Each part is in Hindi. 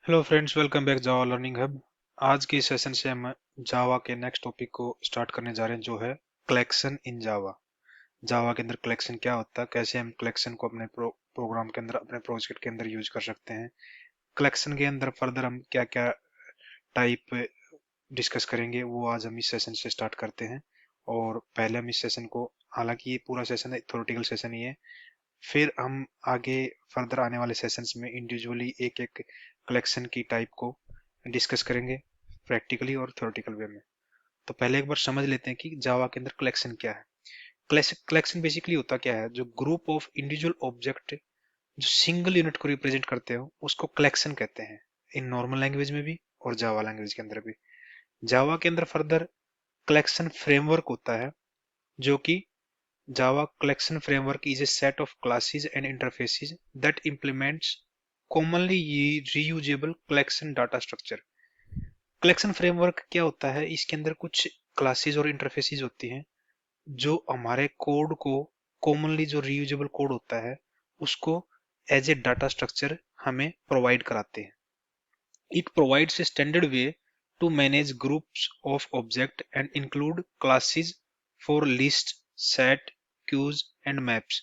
हेलो फ्रेंड्स, वेलकम बैक जावा लर्निंग हब। आज के सेशन से हम जावा के नेक्स्ट टॉपिक को स्टार्ट करने जा रहे हैं, जो है कलेक्शन इन जावा। जावा के अंदर कलेक्शन क्या होता है, कैसे हम कलेक्शन को अपने प्रोग्राम के अंदर, अपने प्रोजेक्ट के अंदर यूज कर सकते हैं। कलेक्शन के अंदर फर्दर हम क्या क्या टाइप डिस्कस करेंगे, वो आज हम इस सेशन से स्टार्ट करते हैं। और पहले हम इस सेशन को, हालांकि ये पूरा सेशन थ्योरेटिकल सेशन ही है, फिर हम आगे फर्दर आने वाले सेशंस में इंडिविजुअली एक एक कलेक्शन की टाइप को डिस्कस करेंगे, प्रैक्टिकली और थ्योरेटिकल वे में। तो पहले एक बार समझ लेते हैं कि जावा के अंदर कलेक्शन क्या है। कलेक्शन बेसिकली होता क्या है, जो ग्रुप ऑफ इंडिविजुअल ऑब्जेक्ट जो सिंगल यूनिट को रिप्रेजेंट करते हो उसको कलेक्शन कहते हैं, इन नॉर्मल लैंग्वेज में भी और जावा लैंग्वेज के अंदर भी। जावा के अंदर फर्दर कलेक्शन फ्रेमवर्क होता है, जो कि Java Collection Framework is a set of classes and interfaces that implements commonly reusable collection data structure. Collection Framework क्या होता है, इसके अंदर कुछ क्लासेस और इंटरफेसेस होती हैं जो हमारे कोड को, कॉमनली जो रीयूजेबल कोड होता है उसको एज ए डाटा स्ट्रक्चर हमें प्रोवाइड कराते हैं। It provides a standard way to manage groups of objects and include classes for list, set, queues and maps.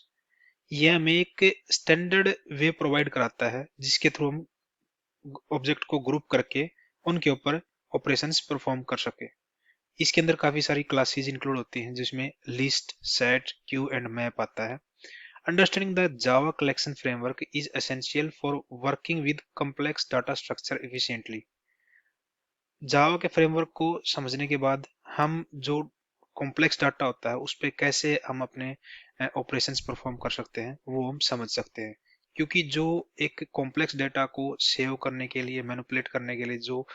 ये हमें एक स्टैंडर्ड वे प्रोवाइड कराता है जिसके थ्रू हम ऑब्जेक्ट को ग्रुप करके उनके ऊपर ऑपरेशंस परफॉर्म कर सके। इसके अंदर काफी सारी क्लासेस इंक्लूड होती हैं, जिसमें list, set, queue and map आता है। Understanding the Java collection framework is essential for working with complex data structure efficiently. Java के फ्रेमवर्क को समझने के बाद हम जो कॉम्प्लेक्स डाटा होता है उस पे कैसे हम अपने ऑपरेशंस परफॉर्म कर सकते हैं वो हम समझ सकते हैं। क्योंकि जो एक कॉम्प्लेक्स डाटा को सेव करने के लिए, मैनिपुलेट करने के लिए जो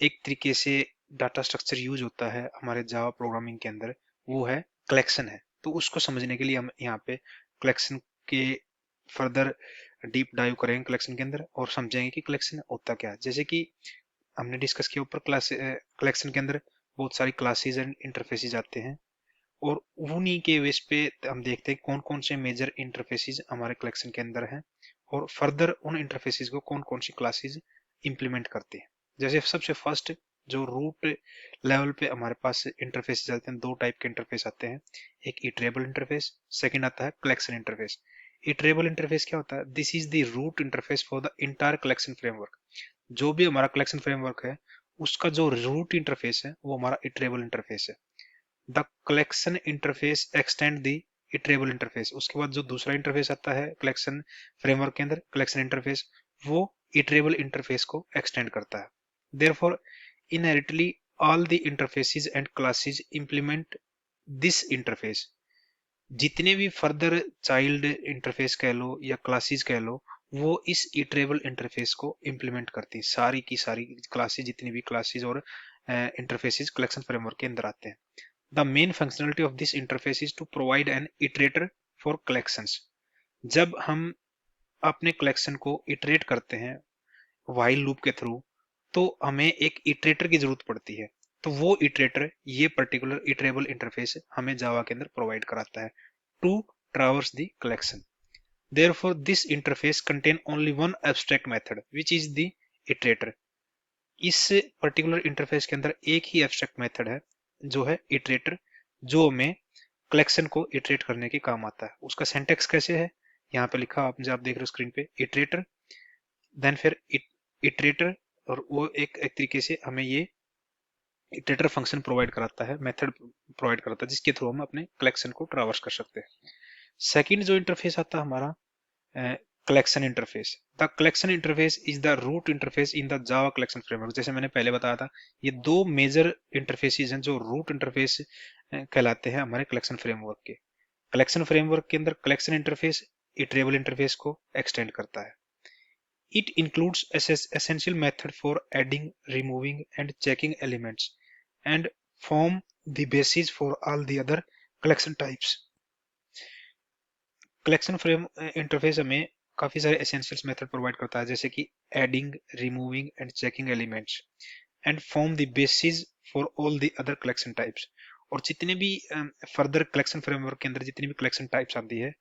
एक तरीके से डाटा स्ट्रक्चर यूज होता है हमारे जावा प्रोग्रामिंग के अंदर, वो है कलेक्शन है। तो उसको समझने के लिए हम यहाँ पे कलेक्शन के फर्दर डीप डाइव करेंगे कलेक्शन के अंदर और समझेंगे कि कलेक्शन होता क्या है। जैसे कि हमने डिस्कस किया ऊपर, क्लास कलेक्शन के अंदर बहुत सारी क्लासेस एंड इंटरफेसेस आते हैं, और उन्हीं के बेस पे हम देखते हैं कौन कौन से मेजर इंटरफेसेस हमारे कलेक्शन के अंदर हैं, और फर्दर उन इंटरफेसेस को कौन कौन सी क्लासेस इंप्लीमेंट करते हैं। जैसे सबसे फर्स्ट जो रूट लेवल पे हमारे पास इंटरफेसेस आते हैं, दो टाइप के इंटरफेस आते हैं। एक इटरेबल इंटरफेस, सेकंड आता है कलेक्शन इंटरफेस। इटरेबल इंटरफेस क्या होता है, this is the root interface for the entire collection framework. जो भी हमारा कलेक्शन फ्रेमवर्क है उसका जो रूट इंटरफेस है वो हमारा इटरेबल इंटरफेस है। The collection interface extend the iterable interface. उसके बाद जो दूसरा इंटरफेस आता है कलेक्शन फ्रेमवर्क के अंदर, कलेक्शन इंटरफेस, वो इटरेबल इंटरफेस को एक्सटेंड करता है। Therefore inherently all the interfaces and classes implement this interface. जितने भी फर्दर चाइल्ड इंटरफेस कह लो या क्लासेस कह लो, वो इस इटरेबल इंटरफेस को इंप्लीमेंट करती हैं। सारी की सारी क्लासेस, जितनी भी क्लासेस और इंटरफेसेस कलेक्शन फ्रेमवर्क के अंदर आते हैं। The main functionality of this interface is to provide an iterator for collections. जब हम अपने कलेक्शन को इटरेट करते हैं व्हाइल लूप के थ्रू, तो हमें एक इटरेटर की जरूरत पड़ती है। तो वो इटरेटर, ये पर्टिकुलर इटरेबल इंटरफेस हमें जावा के अंदर प्रोवाइड कराता है to traverse the collection. Therefore, this interface contain only one abstract method, which is the iterator. इस पर्टिकुलर इंटरफेस के अंदर एक ही एब्स्ट्रैक्ट मेथड है, जो है इटरेटर, जो हमें कलेक्शन को इटरेट करने के काम आता है। उसका सिंटैक्स कैसे है, यहाँ पे लिखा आप जो आप देख रहे हो स्क्रीन पे, इटरेटर, देन फिर इटरेटर, और वो एक तरीके से हमें ये इटरेटर फंक्शन प्रोवाइड कराता है, मेथड प्रोवाइड कराता है, जिसके थ्रू हम अपने कलेक्शन को ट्रावर्स कर सकते हैं। सेकंड जो इंटरफेस आता है हमारा, collection interface. The collection interface is the root interface in the Java collection framework. जैसे मैंने पहले बताया था, ये दो मेजर इंटरफेसेस हैं जो रूट इंटरफेस कहलाते हैं हमारे कलेक्शन फ्रेमवर्क के। कलेक्शन फ्रेमवर्क के अंदर कलेक्शन इंटरफेस इटरेबल इंटरफेस को एक्सटेंड करता है। It includes essential method for adding, removing, and checking elements, and form the basis for all the other collection types. Collection frame interface हमें काफी सारे एसेंशियल्स मेथड प्रोवाइड करता है, जैसे कि adding, removing and checking elements, and form the basis for all the other collection types. और जितने भी फर्दर कलेक्शन फ्रेमवर्क के अंदर जितनी भी कलेक्शन टाइप्स आती है,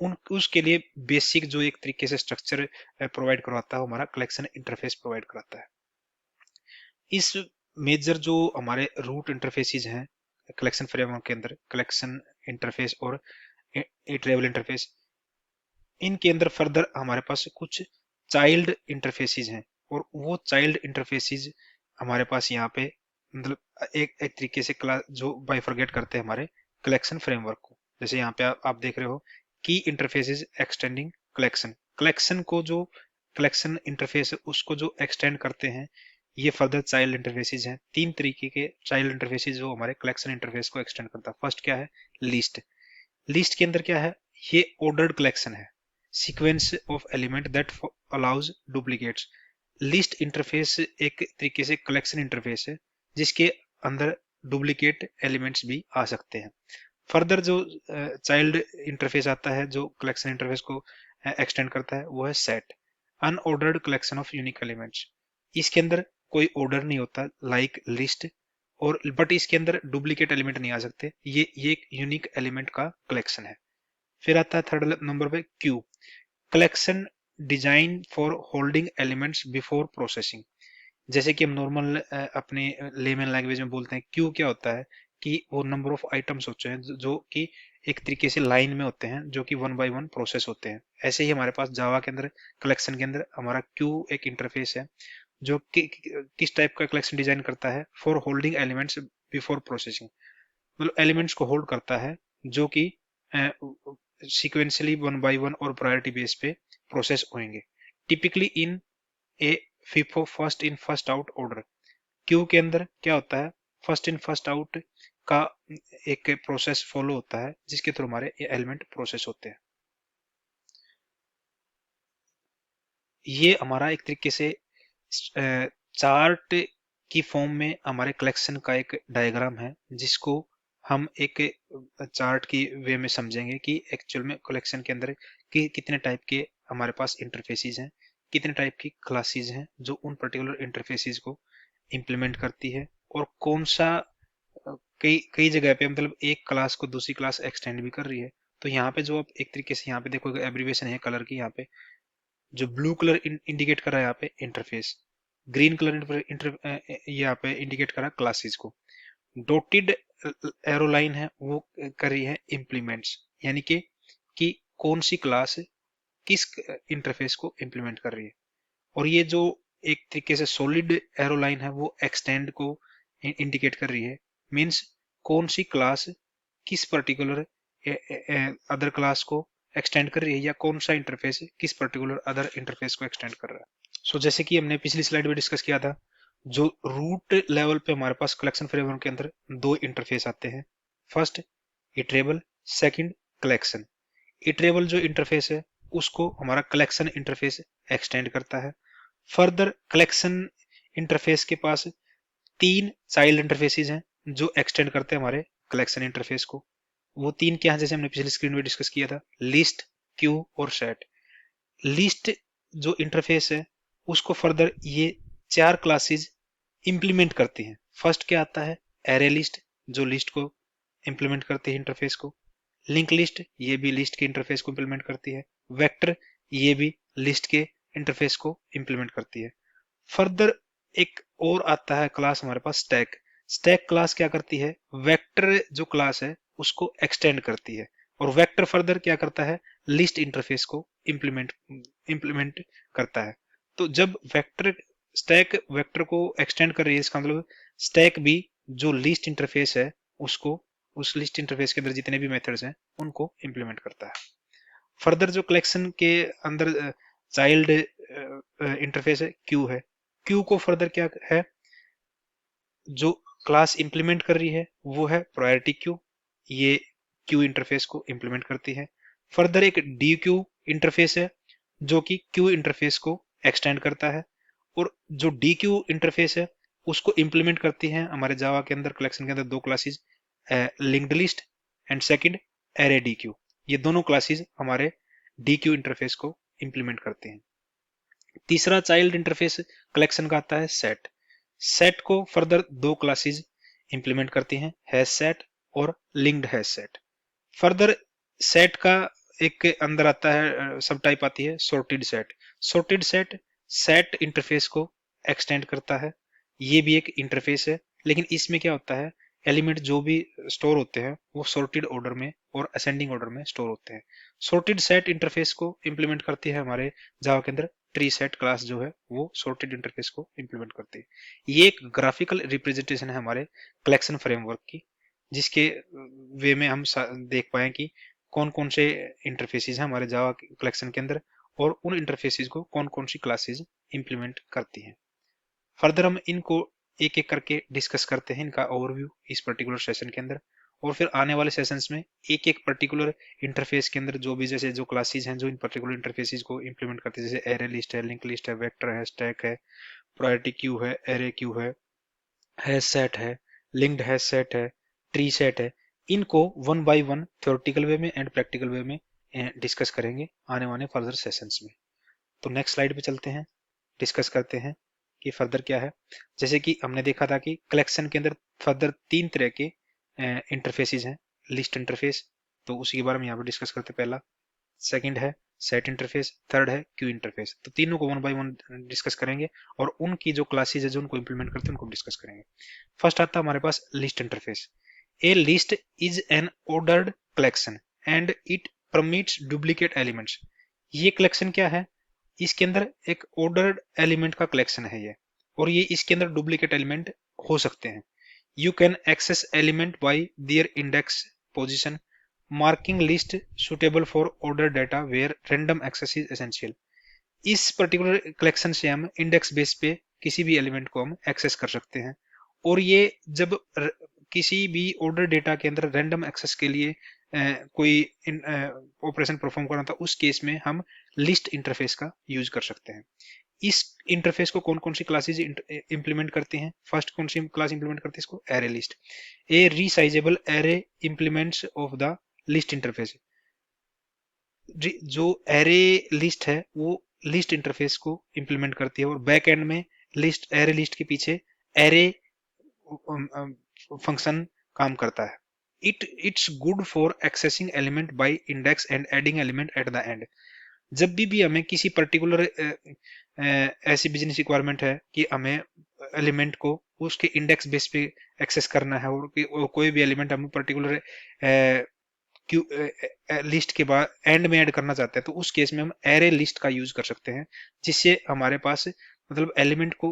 उन उसके लिए बेसिक जो एक तरीके से स्ट्रक्चर प्रोवाइड करवाता है हमारा कलेक्शन इंटरफेस प्रोवाइड कराता है। इस मेजर जो हमारे रूट इंटरफेसेस हैं कलेक्शन फ्रेमवर्क के अंदर, कलेक्शन इंटरफेस और इटरेबल इंटरफेस, इनके अंदर फर्दर हमारे पास कुछ चाइल्ड इंटरफेसेस हैं, और वो चाइल्ड इंटरफेसेस हमारे पास यहाँ पे मतलब एक तरीके से क्लास जो बाइफरगेट करते हैं हमारे कलेक्शन फ्रेमवर्क को। जैसे यहाँ पे आप देख रहे हो की इंटरफेसेस एक्सटेंडिंग कलेक्शन, कलेक्शन को जो कलेक्शन इंटरफेस है उसको जो एक्सटेंड करते हैं, ये फर्दर चाइल्ड इंटरफेसेस हैं। तीन तरीके के चाइल्ड इंटरफेसेस जो हमारे कलेक्शन इंटरफेस को एक्सटेंड करता है। फर्स्ट क्या है, लिस्ट। लिस्ट के अंदर क्या है, ये ऑर्डर्ड कलेक्शन है, sequence of element that allows duplicates. List interface एक तरीके से कलेक्शन इंटरफेस है जिसके अंदर डुप्लीकेट एलिमेंट्स भी आ सकते हैं। फर्दर जो चाइल्ड इंटरफेस आता है जो कलेक्शन इंटरफेस को एक्सटेंड करता है, वो है set, unordered collection of unique elements. इसके अंदर कोई ऑर्डर नहीं होता लाइक लिस्ट, और बट इसके अंदर डुप्लीकेट एलिमेंट नहीं आ सकते, ये एक यूनिक एलिमेंट का कलेक्शन है। फिर आता है थर्ड नंबर पे Q, collection design for holding elements before processing. जैसे कि हम नॉर्मल अपने लेमन लैंग्वेज में बोलते हैं, क्यू क्या होता है कि वो नंबर ऑफ आइटम्स होते हैं जो कि एक तरीके से लाइन में होते हैं, जो कि वन बाय वन प्रोसेस होते हैं। ऐसे ही हमारे पास जावा के अंदर कलेक्शन के अंदर हमारा क्यू एक इंटरफेस है जो किस टाइप का कलेक्शन डिजाइन करता है, for holding elements before processing, मतलब एलिमेंट्स को होल्ड करता है जो कि सीक्वेंशियली वन बाय वन और प्रायोरिटी बेस पे प्रोसेस होंगे, typically in A FIFO first in first out order. Q के अंदर क्या होता है, फर्स्ट इन फर्स्ट आउट का एक प्रोसेस फॉलो होता है जिसके थ्रू हमारे एलिमेंट प्रोसेस होते हैं। ये हमारा एक तरीके से चार्ट की फॉर्म में हमारे कलेक्शन का एक डायग्राम है जिसको हम एक चार्ट की वे में समझेंगे कि एक्चुअल में कलेक्शन के अंदर कितने टाइप के हमारे पास इंटरफेसेस हैं, कितने टाइप की क्लासेस हैं जो उन पर्टिकुलर इंटरफेसेस को इम्प्लीमेंट करती है, और कौन सा कई कई जगह पे मतलब एक क्लास को दूसरी क्लास एक्सटेंड भी कर रही है। तो यहाँ पे जो आप एक तरीके से यहाँ पे देखो एब्रीवेशन है कलर की, यहाँ पे जो ब्लू कलर इंडिकेट कर रहा है यहाँ पे इंटरफेस, ग्रीन कलर यहाँ पे इंडिकेट कर रहा है क्लासेस को, डॉटेड एरो लाइन है वो कर रही है इम्प्लीमेंट्स, यानी कि कौन सी क्लास किस इंटरफेस को इम्प्लीमेंट कर रही है। और ये जो एक तरीके से सॉलिड एरो लाइन है वो एक्सटेंड को इंडिकेट कर रही है, मींस कौन सी क्लास किस पर्टिकुलर अदर क्लास को एक्सटेंड कर रही है, या कौन सा इंटरफेस किस पर्टिकुलर अदर इंटरफेस को एक्सटेंड कर रहा है। सो जैसे कि हमने पिछली स्लाइड में डिस्कस किया था, जो रूट लेवल पे हमारे पास कलेक्शन फ्रेमवर्क के अंदर दो इंटरफेस आते हैं, first iterable, second collection. Iterable जो इंटरफेस है उसको हमारा कलेक्शन इंटरफेस एक्सटेंड करता है। फर्दर कलेक्शन इंटरफेस के पास तीन चाइल्ड इंटरफेसेस हैं जो एक्सटेंड करते हैं हमारे कलेक्शन इंटरफेस को। वो तीन क्या है, जैसे हमने पिछली स्क्रीन में डिस्कस किया था, लिस्ट, क्यू और सेट। लिस्ट जो इंटरफेस है उसको फर्दर ये चार क्लासेस इंप्लीमेंट करती हैं। फर्स्ट क्या आता है, एरे लिस्ट, जो लिस्ट को इंप्लीमेंट करती है इंटरफेस को। लिंक लिस्ट, ये भी लिस्ट के इंटरफेस को इंप्लीमेंट करती है। वेक्टर, ये भी लिस्ट के इंटरफेस को इंप्लीमेंट करती है। फर्दर एक और आता है क्लास हमारे पास स्टैक। स्टैक क्लास क्या करती है, वेक्टर जो क्लास है उसको एक्सटेंड करती है, और वेक्टर फर्दर क्या करता है, लिस्ट इंटरफेस को इंप्लीमेंट करता है। तो जब वेक्टर स्टैक वेक्टर को एक्सटेंड कर रही है, इसका मतलब स्टैक भी जो लिस्ट इंटरफेस है उसको, उस लिस्ट इंटरफेस के अंदर जितने भी मेथड्स हैं उनको इंप्लीमेंट करता है। फर्दर जो कलेक्शन के अंदर चाइल्ड इंटरफेस है क्यू है, क्यू को फर्दर क्या है, जो क्लास इंप्लीमेंट कर रही है वो है प्रायोरिटी क्यू, ये क्यू इंटरफेस को इंप्लीमेंट करती है। फर्दर एक डी क्यू इंटरफेस है जो कि क्यू इंटरफेस को एक्सटेंड करता है, और जो डी क्यू इंटरफेस है उसको इंप्लीमेंट करती है हमारे जावा के अंदर कलेक्शन के अंदर दो classes, linked list and second array D Q. ये दोनों क्लासेस हमारे डी क्यू इंटरफेस को इंप्लीमेंट करते हैं। तीसरा चाइल्ड इंटरफेस कलेक्शन का आता है सेट। सेट को फर्दर दो क्लासेस इंप्लीमेंट करती हैं, हैश सेट और linked hash set. Further set का एक के अंदर आता है सब टाइप आती है sorted set. Sorted set set interface को एक्सटेंड करता है, ये भी एक इंटरफेस है, लेकिन इसमें क्या होता है, एलिमेंट जो भी स्टोर होते हैं वो सॉर्टेड ऑर्डर में और असेंडिंग ऑर्डर में स्टोर होते हैं। सॉर्टेड सेट इंटरफेस को इंप्लीमेंट करती है हमारे जावा के अंदर ट्री सेट क्लास जो है वो सॉर्टेड इंटरफेस को इंप्लीमेंट करती है। ये एक ग्राफिकल रिप्रेजेंटेशन है हमारे कलेक्शन फ्रेमवर्क की, जिसके वे में हम देख पाए कि कौन कौन से इंटरफेसेस हैं हमारे जावा कलेक्शन के अंदर और उन इंटरफेसेस को कौन कौन सी क्लासेस इंप्लीमेंट करती हैं। फर्दर हम इनको एक एक करके डिस्कस करते हैं, इनका ओवरव्यू इस पर्टिकुलर सेशन के अंदर, और फिर आने वाले सेशंस में एक एक पर्टिकुलर इंटरफेस के अंदर जो भी जैसे जो क्लासेस हैं जो इन पर्टिकुलर इंटरफेसेस को इंप्लीमेंट करती है, जैसे एरे लिस्ट है, लिंक लिस्ट है, वेक्टर है, स्टैक है, प्रायोरिटी क्यू है, एरे क्यू है सेट है, लिंक्ड है सेट है, ट्री सेट है, इनको वन बाय वन थ्योरेटिकल वे में एंड प्रैक्टिकल वे में डिस्कस करेंगे आने वाले फर्दर सेशंस में। तो नेक्स्ट स्लाइड पे चलते हैं, डिस्कस करते हैं कि फर्दर क्या है। जैसे कि हमने देखा था कि कलेक्शन के अंदर फर्दर तीन तरह के इंटरफेसेस हैं। लिस्ट इंटरफेस, तो उसी के बारे में यहाँ पे डिस्कस करते हैं। पहला, सेकंड है सेट इंटरफेस, थर्ड है क्यू इंटरफेस। तो तीनों को वन बाय वन डिस्कस करेंगे और उनकी जो क्लासेस है जो उनको इंप्लीमेंट करते हैं उनको डिस्कस करेंगे। फर्स्ट आता है हमारे पास list interface. A list is an ordered collection and it permits duplicate elements. ये कलेक्शन क्या है, इसके अंदर एक ऑर्डर्ड एलिमेंट का कलेक्शन है ये, और ये इसके अंदर डुप्लीकेट एलिमेंट हो सकते हैं। You can access element by their index position, marking list suitable for order data where random access is essential. इस पर्टिकुलर कलेक्शन से हम इंडेक्स बेस पे किसी भी एलिमेंट को हम एक्सेस कर सकते हैं, और ये जब किसी भी ऑर्डर डेटा के अंदर रैंडम एक्सेस के लिए कोई ऑपरेशन परफॉर्म करना था, उस केस में हम लिस्ट इंटरफेस का यूज कर सकते हैं। इस इंटरफेस को कौन कौन सी क्लासेज इंप्लीमेंट करती हैं? फर्स्ट कौन सी क्लास इंप्लीमेंट करती है इसको? Array list. A resizable array implements of the list interface. जो एरे लिस्ट है वो लिस्ट इंटरफेस को इंप्लीमेंट करती है, और बैक एंड में लिस्ट एरे लिस्ट के पीछे एरे फंक्शन काम करता है। It's good for accessing element by index and adding element at the end. जब भी हमें किसी पर्टिकुलर ऐसी बिजनेस रिक्वायरमेंट है कि हमें एलिमेंट को उसके इंडेक्स बेस पे एक्सेस करना है, और कोई भी एलिमेंट हम पर्टिकुलर क्यू लिस्ट के बाद एंड में ऐड करना चाहते हैं, तो उस केस में हम एरे लिस्ट का यूज कर सकते हैं, जिससे हमारे पास मतलब एलिमेंट को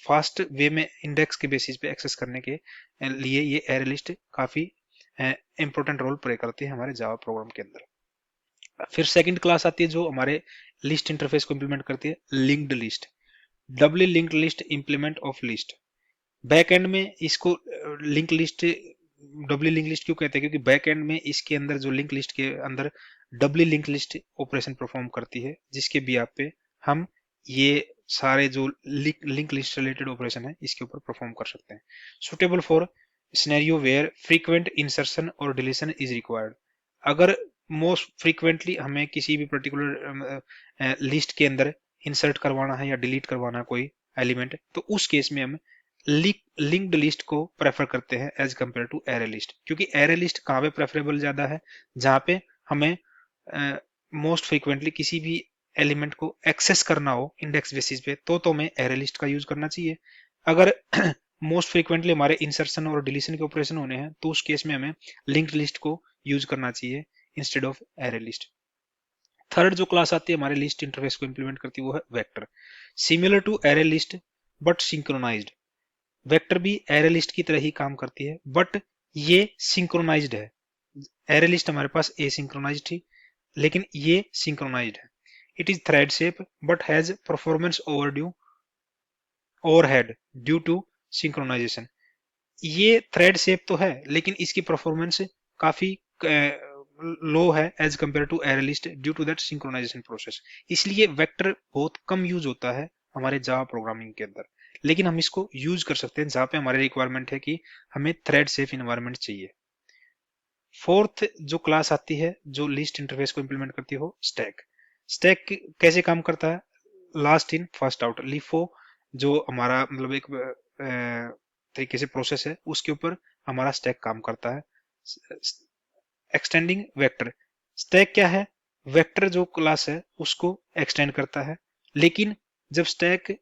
फास्ट वे में इंडेक्स के बेसिस पे एक्सेस करने के लिए ये एरे लिस्ट काफी इंपॉर्टेंट रोल प्ले करती है हमारे जावा प्रोग्राम के अंदर। फिर सेकंड क्लास आती है जो हमारे लिस्ट इंटरफेस को इंप्लीमेंट करती है, linked list. Doubly linked list implement of list. Back end में इसको link list, doubly link list क्यों कहते हैं, क्योंकि बैक एंड में इसके अंदर जो लिंक लिस्ट के अंदर डबली लिंक लिस्ट ऑपरेशन परफॉर्म करती है, जिसके भी आप पे हम ये सारे जो लिंक लिस्ट रिलेटेड ऑपरेशन है इसके ऊपर परफॉर्म कर सकते हैं। Suitable for scenario where frequent insertion और डिलीशन इज रिक्वायर्ड। अगर मोस्ट फ्रीक्वेंटली हमें किसी भी पर्टिकुलर लिस्ट के अंदर इंसर्ट करवाना है या डिलीट करवाना है कोई एलिमेंट, तो उस केस में हम लिंक्ड लिस्ट को प्रेफर करते हैं as compared to array list. क्योंकि एरे लिस्ट कहाँ पे प्रेफरेबल ज्यादा है, जहाँ पे हमें मोस्ट फ्रीक्वेंटली किसी भी एलिमेंट को एक्सेस करना हो इंडेक्स बेसिस पे, तो हमें एरे लिस्ट का यूज करना चाहिए। अगर मोस्ट फ्रीक्वेंटली हमारे इंसर्शन और डिलीशन के ऑपरेशन होने हैं, तो उस केस में हमें लिंक्ड लिस्ट को यूज करना चाहिए instead of array list. Third जो क्लास आती है हमारे लिस्ट इंटरफेस को इंप्लीमेंट करती है वो है vector. Similar to array list but synchronized. Vector भी एरे लिस्ट की तरह ही काम करती है, बट ये सिंक्रोनाइज्ड है। एरे लिस्ट हमारे पास एसिंक्रोनाइज्ड थी, लेकिन ये सिंक्रोनाइज्ड है। It is thread safe but has performance overhead due to synchronization. ये थ्रेड शेप तो है, लेकिन इसकी परफॉर्मेंस काफी लो है as compared to array list due to that synchronization process. इसलिए वेक्टर बहुत कम यूज होता है हमारे जावा प्रोग्रामिंग के अंदर, लेकिन हम इसको यूज कर सकते हैं जहां पे हमारी रिक्वायरमेंट है कि हमें थ्रेड सेफ इन्वायरमेंट चाहिए। फोर्थ जो क्लास आती है जो लिस्ट इंटरफेस को इंप्लीमेंट करती है वो स्टैक। स्टैक कैसे काम करता है? Last in first out, LIFO जो हमारा मतलब एक तरीके से प्रोसेस है, उसके ऊपर हमारा स्टैक काम करता है। Extending vector. स्टैक क्या है? वेक्टर जो क्लास है उसको एक्सटेंड करता है, लेकिन जब स्टैक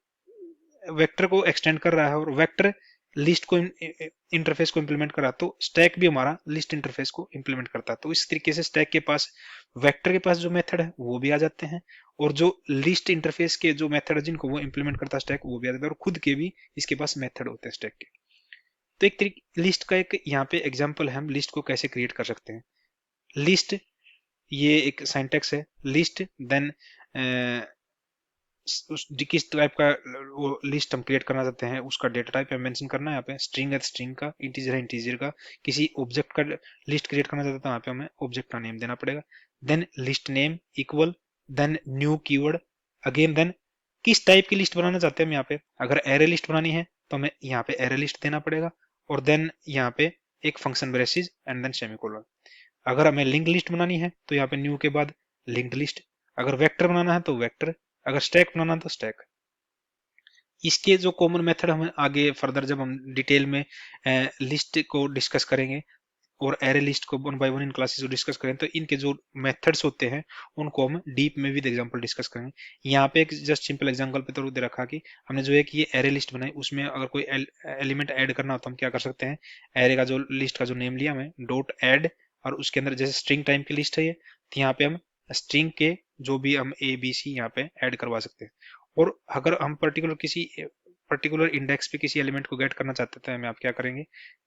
वेक्टर को एक्सटेंड कर रहा है और वेक्टर लिस्ट को इंटरफेस को इंप्लीमेंट कर रहा है, तो स्टैक भी हमारा लिस्ट इंटरफेस को इंप्लीमेंट करता है। तो इस तरीके से स्टैक के पास वेक्टर के पास जो मेथड है वो भी आ जाते हैं, और जो लिस्ट इंटरफेस के जो मेथड है जिनको वो इंप्लीमेंट करता है स्टैक, वो भी आ जाते हैं, और खुद के भी इसके पास मेथड होते हैं स्टैक के। तो एक तरीके लिस्ट का एक यहाँ पे एग्जाम्पल है, हम लिस्ट को कैसे क्रिएट कर सकते हैं। लिस्ट, ये एक सिंटैक्स है, लिस्ट देन किस टाइप का वो लिस्ट हम क्रिएट करना चाहते हैं, उसका डेटा टाइप हमें मेंशन करना है। यहाँ पे स्ट्रिंग है स्ट्रिंग का, इंटीजर है इंटीजर का, किसी ऑब्जेक्ट का लिस्ट क्रिएट करना चाहते हैं तो यहाँ पे हमें ऑब्जेक्ट का नेम देना पड़ेगा। Then list name equal, then new keyword, again then किस टाइप की लिस्ट बनाना चाहते हैं हम। यहाँ पे अगर एरे लिस्ट बनानी है तो हमें यहाँ पे एरे लिस्ट देना पड़ेगा, और देन यहाँ पे एक function braces and then semicolon. अगर हमें लिंक लिस्ट बनानी है तो यहाँ पे न्यू के बाद लिंक्ड लिस्ट, अगर वेक्टर बनाना है तो वेक्टर, अगर स्टैक बनाना है तो स्टैक। इसके जो कॉमन मेथड हम आगे फर्दर जब हम डिटेल में लिस्ट को डिस्कस करेंगे और एरे लिस्ट को one by one in classes को डिस्कस करें, तो इनके जो मेथड्स होते हैं उनको हम डीप में विद एग्जांपल डिस्कस करेंगे। यहाँ पे एक जस्ट सिंपल एग्जांपल पे तो दे रखा कि हमने जो है कि ये एरे लिस्ट बनाई, उसमें अगर कोई एलिमेंट ऐड करना हो तो हम क्या कर सकते हैं, एरे का जो लिस्ट का जो नेम लिया हमें डॉट ऐड, और उसके अंदर जैसे स्ट्रिंग टाइप की लिस्ट है ये, तो यहाँ पे हम स्ट्रिंग के जो भी हम ए बी सी यहाँ पे ऐड करवा सकते हैं। और अगर हम पर्टिकुलर इंडेक्स पे किसी एलिमेंट को गेट करना चाहते हैं तो हमें आप क्या करेंगे,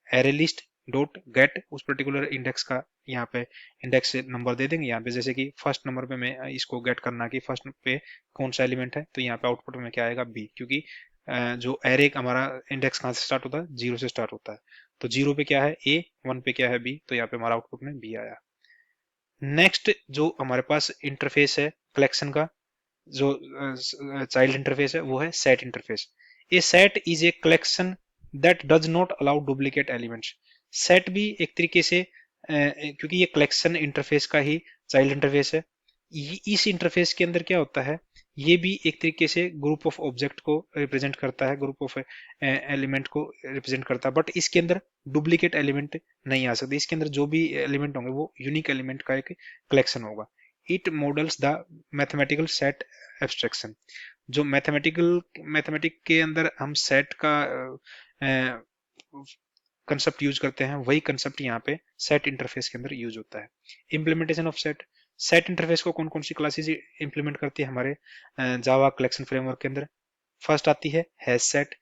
एरे लिस्ट डॉट गेट उस पर्टिकुलर इंडेक्स का यहाँ पे इंडेक्स नंबर दे देंगे। यहाँ पे जैसे कि फर्स्ट नंबर पे मैं इसको गेट करना कि फर्स्ट पे कौन सा एलिमेंट है, तो यहाँ पे आउटपुट में क्या आएगा, बी, क्योंकि जो एरे हमारा इंडेक्स कहाँ से स्टार्ट होता है, जीरो से स्टार्ट होता है। तो जीरो पे क्या है ए, वन पे क्या है बी, तो यहाँ पे हमारा आउटपुट में बी आया। नेक्स्ट जो हमारे पास इंटरफेस है कलेक्शन का, जो चाइल्ड इंटरफेस है वो है set interface. A set is a collection that does not allow duplicate elements. Set भी एक तरीके से क्योंकि ये कलेक्शन इंटरफेस का ही चाइल्ड इंटरफेस है, इस इंटरफेस के अंदर क्या होता है, ये भी एक तरीके से ग्रुप ऑफ ऑब्जेक्ट को रिप्रेजेंट करता है, ग्रुप ऑफ एलिमेंट को रिप्रेजेंट करता है, बट इसके अंदर डुप्लीकेट एलिमेंट नहीं आ सकते। इसके अंदर जो भी एलिमेंट होंगे वो यूनिक एलिमेंट का एक कलेक्शन होगा। It models the mathematical set abstraction. जो मैथमेटिक के अंदर हम सेट का कंसेप्ट यूज करते हैं, वही कंसेप्ट यहाँ पे सेट इंटरफेस के अंदर यूज होता है। Implementation of set, set interface को कौन कौन सी क्लासेस इंप्लीमेंट करती है हमारे जावा कलेक्शन फ्रेमवर्क के अंदर। फर्स्ट आती है hash set,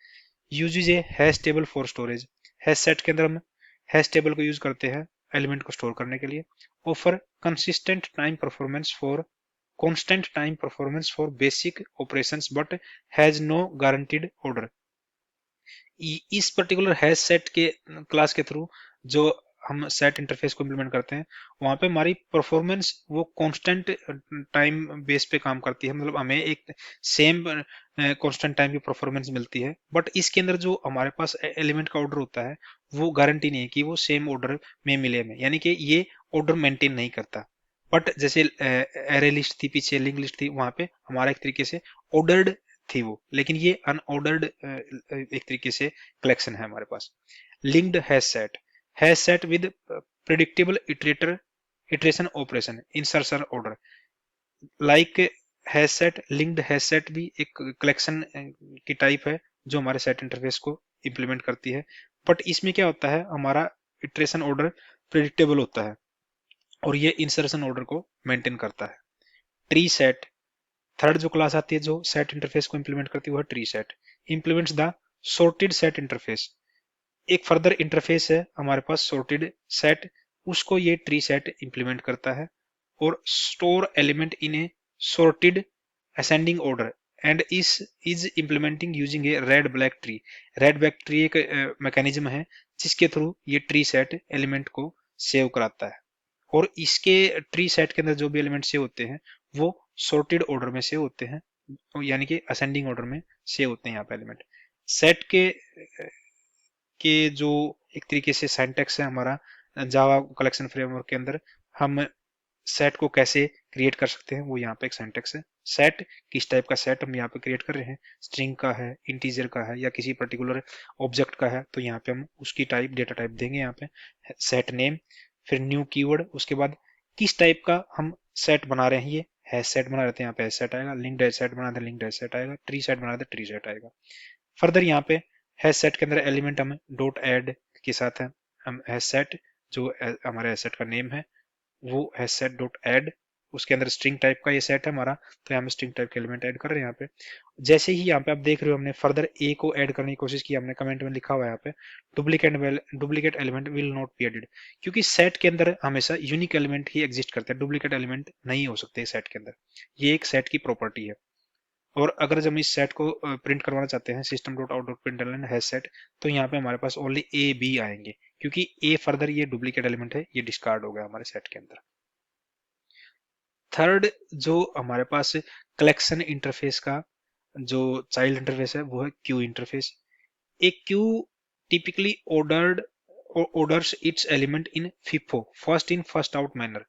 usage A hash table for storage. Hash set के अंदर हम हैश टेबल को यूज करते हैं एलिमेंट को स्टोर करने के लिए। Offer consistent time performance for constant time performance for basic operations but has no guaranteed order। इस पर्टिकुलर हैश सेट के क्लास के थ्रू जो हम सेट इंटरफेस को इम्प्लीमेंट करते हैं, वहां पे हमारी परफॉर्मेंस वो कांस्टेंट टाइम बेस पे काम करती है, मतलब हमें एक सेम कांस्टेंट टाइम की परफॉर्मेंस मिलती है। बट इसके अंदर जो हमारे पास एलिमेंट का ऑर्डर होता है वो गारंटी नहीं है कि वो सेम ऑर्डर में मिले हमें, यानी कि ये ऑर्डर मेंटेन नहीं करता। बट जैसे एरे लिस्ट थी पीछे, लिंक लिस्ट थी, वहां पे हमारा एक तरीके से ऑर्डर्ड थी वो, लेकिन ये अनऑर्डर्ड एक तरीके से कलेक्शन है हमारे पास। Linked hash set with predictable iteration operation insertion order, like hash set. Linked hash set भी एक कलेक्शन की टाइप है जो हमारे सेट इंटरफेस को इंप्लीमेंट करती है, बट इसमें क्या होता है, हमारा इटरेशन ऑर्डर प्रिडिक्टेबल होता है और ये इंसर्शन ऑर्डर को मेंटेन करता है। ट्री सेट, थर्ड जो क्लास आती है जो सेट इंटरफेस को इंप्लीमेंट करती है वो है tree set. Implements the sorted set interface. एक फर्दर इंटरफेस है हमारे पास सॉर्टेड सेट, उसको ये ट्री सेट इंप्लीमेंट करता है। और store element in A sorted ascending order and is implementing using A red black tree. Red black tree एक मैकेनिज्म है जिसके थ्रू ये ट्री सेट एलिमेंट को सेव कराता है, और इसके ट्री सेट के अंदर जो भी एलिमेंट सेव होते हैं वो सॉर्टेड ऑर्डर में सेव होते हैं, यानी कि असेंडिंग ऑर्डर में सेव होते हैं यहाँ पे एलिमेंट। सेट के जो एक तरीके से सिंटैक्स है हमारा जावा कलेक्शन फ्रेमवर्क के अंदर, हम सेट को कैसे क्रिएट कर सकते हैं वो यहाँ पे एक सिंटैक्स है। सेट किस टाइप का सेट हम यहाँ पे क्रिएट कर रहे हैं, स्ट्रिंग का है, इंटीजर का है, या किसी पर्टिकुलर ऑब्जेक्ट का है, तो यहाँ पे हम उसकी टाइप डेटा टाइप देंगे यहाँ पे सेट नेम, फिर न्यू कीवर्ड, उसके बाद किस टाइप का हम सेट बना रहे हैं, ये हैश सेट बना रहे थे, यहाँ पे हैश सेट आएगा। लिंक्ड हैश सेट बना रहे थे, लिंक्ड हैश सेट आएगा। ट्री सेट बना रहे थे, ट्री सेट आएगा। फर्दर यहाँ पे हैश सेट के अंदर एलिमेंट हम डॉट ऐड के साथ है, हम हैश सेट जो हमारे हैश सेट का नेम है वो हैश सेट डॉट ऐड, उसके अंदर स्ट्रिंग टाइप का ये सेट है हमारा, तो यहाँ पे स्ट्रिंग टाइप के एलिमेंट ऐड कर रहे हैं यहाँ पे। जैसे ही यहाँ पे आप देख रहे हो हमने फर्दर ए को ऐड करने की कोशिश की, हमने कमेंट में लिखा हुआ है यहाँ पे duplicate element will not be added, क्योंकि सेट के अंदर हमेशा यूनिक एलिमेंट ही एग्जिस्ट करते हैं, डुप्लीकेट एलिमेंट नहीं हो सकते सेट के अंदर, ये एक सेट की प्रॉपर्टी है। और अगर जब हम इस सेट को प्रिंट करवाना चाहते हैं system dot out dot println hash set, तो यहाँ पे हमारे पास ओनली ए बी आएंगे, क्योंकि ए फर्दर ये डुप्लीकेट एलिमेंट है, ये डिस्कार्ड हो गया हमारे सेट के अंदर। थर्ड जो हमारे पास कलेक्शन इंटरफेस का जो चाइल्ड इंटरफेस है वो है क्यू इंटरफेस। एक Q typically orders it's element in FIFO, first in first out manner.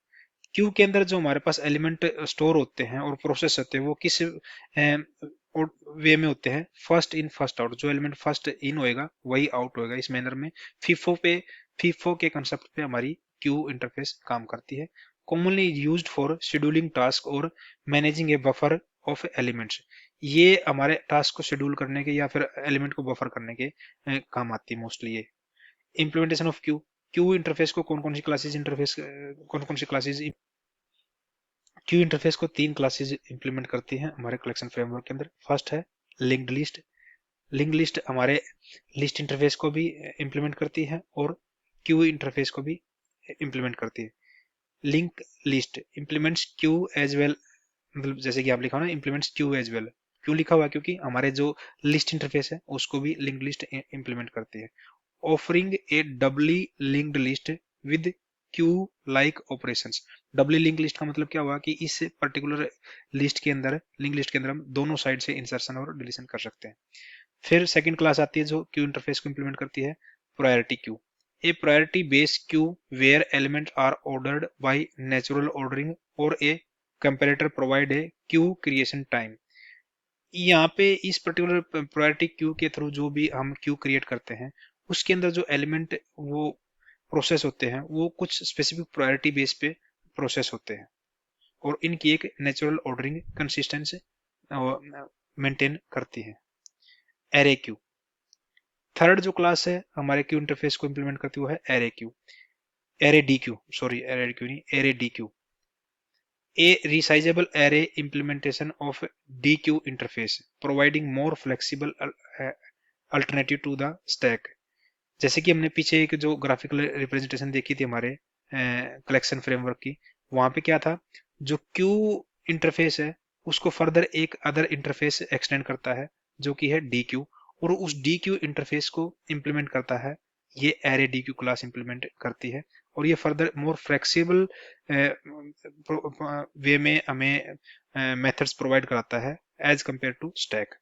Q के अंदर जो हमारे पास एलिमेंट स्टोर होते हैं और प्रोसेस होते हैं वो किस वे में होते हैं, फर्स्ट इन फर्स्ट आउट, जो एलिमेंट फर्स्ट इन होएगा वही आउट होएगा, इस मैनर में फीफो के कंसेप्ट पे हमारी क्यू इंटरफेस काम करती है। Commonly used for scheduling task और managing a buffer of elements, ये हमारे टास्क को शेड्यूल करने के या फिर एलिमेंट को बफर करने के काम आती है मोस्टली ये। Implementation of Q, Q interface को कौन कौन सी क्लासेज क्यू इंटरफेस को तीन क्लासेज इंप्लीमेंट करती हैं हमारे कलेक्शन फ्रेमवर्क के अंदर। फर्स्ट है लिंक्ड लिस्ट, लिंक लिस्ट हमारे लिस्ट इंटरफेस को भी इंप्लीमेंट करती है और क्यू इंटरफेस को भी इंप्लीमेंट करती है। Link list implements queue as well, मतलब जैसे कि आप लिखा हो ना इंप्लीमेंट्स क्यू एज वेल, क्यों लिखा हुआ, क्योंकि हमारे जो लिस्ट इंटरफेस है उसको भी लिंक लिस्ट इंप्लीमेंट करती है। Offering a doubly linked list with queue like operations, doubly link list का मतलब क्या हुआ कि इस पर्टिकुलर लिस्ट के अंदर, लिंक लिस्ट के अंदर हम दोनों साइड से इंसर्शन और डिलीशन कर सकते हैं। फिर सेकंड क्लास आती है जो क्यू इंटरफेस को इंप्लीमेंट करती है, priority queue, a priority based queue where element are ordered by natural ordering और a comparator provide a queue creation time. यहाँ पे इस पर्टिकुलर प्रायोरिटी क्यू के थ्रू जो भी हम क्यू क्रिएट करते हैं उसके अंदर जो एलिमेंट वो प्रोसेस होते हैं वो कुछ स्पेसिफिक प्रायोरिटी बेस पे प्रोसेस होते हैं और इनकी एक नेचुरल ऑर्डरिंग कंसिस्टेंसी मेंटेन करती है। एरे क्यू, थर्ड जो क्लास है हमारे क्यू इंटरफेस को इंप्लीमेंट करती हुआ है array queue, array deque, sorry array queue नहीं, array deque, a resizable array implementation of dq interface providing more flexible alternative to the stack। जैसे कि हमने पीछे एक जो ग्राफिकल रिप्रेजेंटेशन देखी थी हमारे कलेक्शन फ्रेमवर्क की, वहां पे क्या था, जो क्यू इंटरफेस है उसको फर्दर एक अदर इंटरफेस एक्सटेंड करता है जो कि है डी क्यू, और उस डी क्यू इंटरफेस को इंप्लीमेंट करता है ये array D Q class implement करती है, और ये फर्दर मोर फ्लेक्सिबल वे में हमें मेथड्स प्रोवाइड कराता है as compared to stack.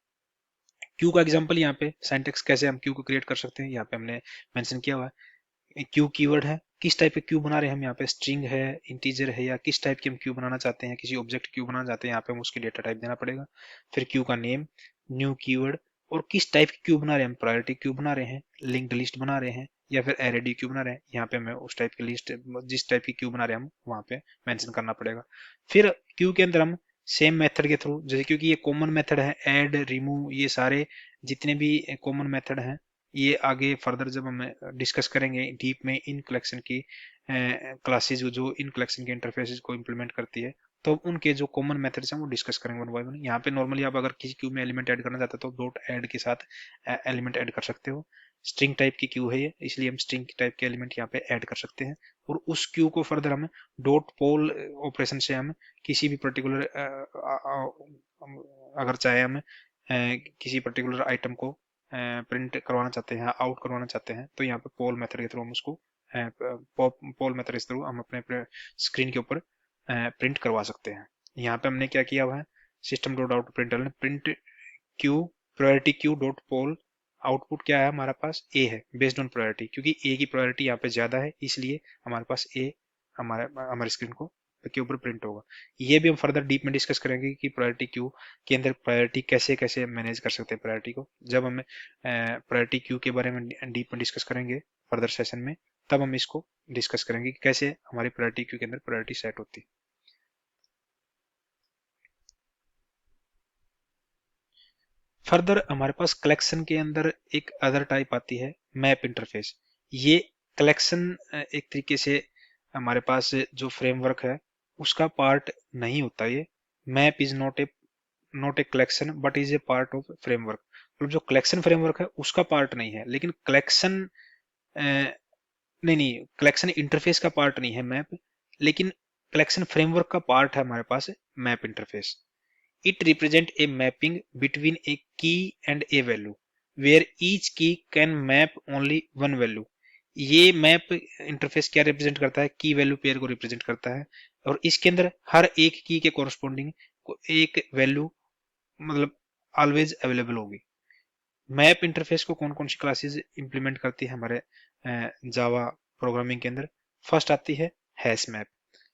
Queue का एग्जांपल यहाँ पे सिंटैक्स कैसे हम क्यू को क्रिएट कर सकते हैं यहाँ पे हमने मेंशन किया हुआ है। क्यू कीवर्ड है, किस टाइप के क्यू बना रहे हैं हम, यहाँ पे स्ट्रिंग है, इंटीजर है, या किस टाइप की हम क्यू बनाना चाहते हैं, किसी ऑब्जेक्ट क्यू बनाना चाहते हैं, यहाँ पे हम उसकी डेटा टाइप देना पड़ेगा। फिर क्यू का नेम, न्यू कीवर्ड, और किस टाइप की क्यू बना रहे हैं, हम प्रायोरिटी क्यू बना रहे हैं, लिंक्ड लिस्ट बना रहे हैं, या फिर एरे डी क्यू बना रहे हैं, यहाँ पे हमें उस टाइप की लिस्ट, जिस टाइप की क्यू बना रहे हैं हम वहाँ पे मेंशन करना पड़ेगा। फिर क्यू के अंदर हम सेम मेथड के थ्रू, जैसे क्योंकि ये कॉमन मेथड है, ऐड रिमूव, ये सारे जितने भी कॉमन मेथड हैं ये आगे फर्दर जब हम डिस्कस करेंगे डीप में इन कलेक्शन की क्लासेज जो इन कलेक्शन के इंटरफेसेस को इंप्लीमेंट करती है, तो उनके जो कॉमन मेथड्स हैं वो डिस्कस करेंगे वन बाय वन। यहाँ पे नॉर्मली आप अगर किसी क्यू में एलिमेंट ऐड करना चाहते हो तो डॉट ऐड के साथ एलिमेंट ऐड कर सकते हो। स्ट्रिंग टाइप की क्यू है ये, इसलिए हम स्ट्रिंग टाइप के एलिमेंट यहाँ पे ऐड कर सकते हैं, और उस क्यू को फर्दर हम डॉट पोल ऑपरेशन से हम किसी भी पर्टिकुलर अगर चाहे हम किसी पर्टिकुलर आइटम को प्रिंट करवाना चाहते हैं, आउट करवाना चाहते हैं, तो यहाँ पे पोल मेथड के थ्रू हम उसको पोल मेथड के थ्रू हम अपने स्क्रीन के ऊपर प्रिंट करवा सकते हैं। यहाँ पे हमने क्या किया हुआ है, system dot out print queue priority queue dot poll, output क्या है हमारे पास, ए है बेस्ड ऑन प्रायोरिटी, क्योंकि ए की प्रायोरिटी यहाँ पे ज्यादा है इसलिए हमारे पास ए हमारे हमारे स्क्रीन को के ऊपर प्रिंट होगा। ये भी हम फर्दर डीप में डिस्कस करेंगे कि प्रायोरिटी क्यू के अंदर प्रायोरिटी कैसे कैसे मैनेज कर सकते हैं प्रायोरिटी को, जब हम प्रायोरिटी क्यू के बारे में डीप में डिस्कस करेंगे फर्दर सेशन में, तब हम इसको डिस्कस करेंगे कि कैसे हमारी प्रायोरिटी क्यू के अंदर प्रायोरिटी सेट होती है। फर्दर हमारे पास कलेक्शन के अंदर एक अदर टाइप आती है मैप इंटरफेस। ये कलेक्शन एक तरीके से हमारे पास जो फ्रेमवर्क है उसका पार्ट नहीं होता। ये map is not a collection but is a part of framework. मतलब जो कलेक्शन फ्रेमवर्क है उसका पार्ट नहीं है, लेकिन कलेक्शन नहीं नहीं कलेक्शन इंटरफेस का पार्ट नहीं है मैप, लेकिन कलेक्शन फ्रेमवर्क का पार्ट है हमारे पास map interface. It represents a mapping between a key and a value, where each key can map only one value. ये मैप इंटरफेस क्या रिप्रेजेंट करता है? की वैल्यू पेयर को रिप्रेजेंट करता है, और इसके अंदर हर एक की के कोरस्पोंडिंग एक वैल्यू मतलब ऑलवेज अवेलेबल होगी। मैप इंटरफेस को कौन कौन सी क्लासेस इंप्लीमेंट करती है हमारे जावा प्रोग्रामिंग के अंदर? फर्स्ट आती है hash map,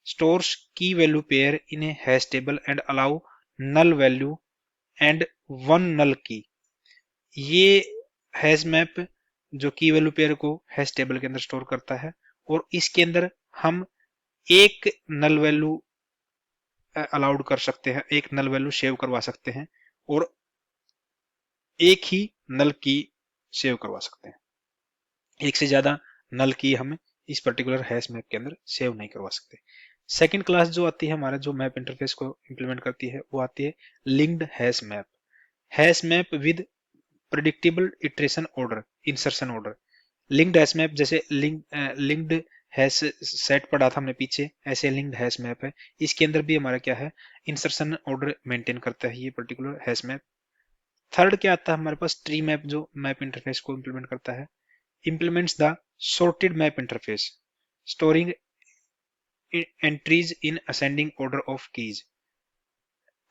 stores key value pair in a hash table and allow null value and one null key. ये हैश मैप जो की वैल्यू पेयर को हैश टेबल के अंदर स्टोर करता है, और इसके अंदर हम एक नल वैल्यू अलाउड कर सकते हैं, एक नल वैल्यू सेव करवा सकते हैं, और एक ही नल की सेव करवा सकते हैं। एक से ज्यादा नल की हम इस पर्टिकुलर हैश मैप के अंदर सेव नहीं करवा सकते। सेकंड क्लास जो आती है हमारा जो मैप इंटरफेस को इंप्लीमेंट करती है वो आती है linked hash map. Hash map with predictable iteration order, insertion order. Linked hash map जैसे लिंक्ड हैश सेट पढ़ा था हमने पीछे, ऐसे लिंक्ड हैश मैप है। इसके अंदर भी हमारा क्या है? इंसर्शन ऑर्डर मेंटेन करता है ये पर्टिकुलर हैश मैप। थर्ड क्या आता है हमारे पास? ट्री मैप, जो मैप इंटरफेस को इंप्लीमेंट करता है। implements the sorted map interface, storing entries in ascending order of keys.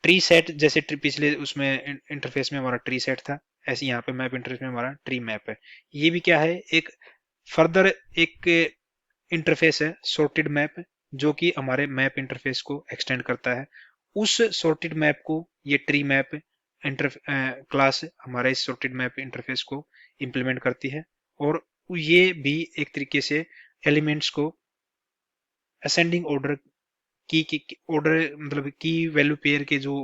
Tree set जैसे पिछले उसमें इंटरफेस में हमारा ट्री सेट था, ऐसे यहाँ पे मैप इंटरफेस में हमारा ट्री मैप है। ये भी क्या है? एक फर्दर एक इंटरफेस है सॉर्टेड मैप, जो कि हमारे मैप इंटरफेस को एक्सटेंड करता है। उस सॉर्टेड मैप को ये ट्री मैप क्लास हमारे इस सॉर्टेड मैप इंटरफेस को इंप्लीमेंट करती है, और ये भी एक तरीके से एलिमेंट्स को असेंडिंग ऑर्डर की ऑर्डर मतलब की वैल्यू पेयर के जो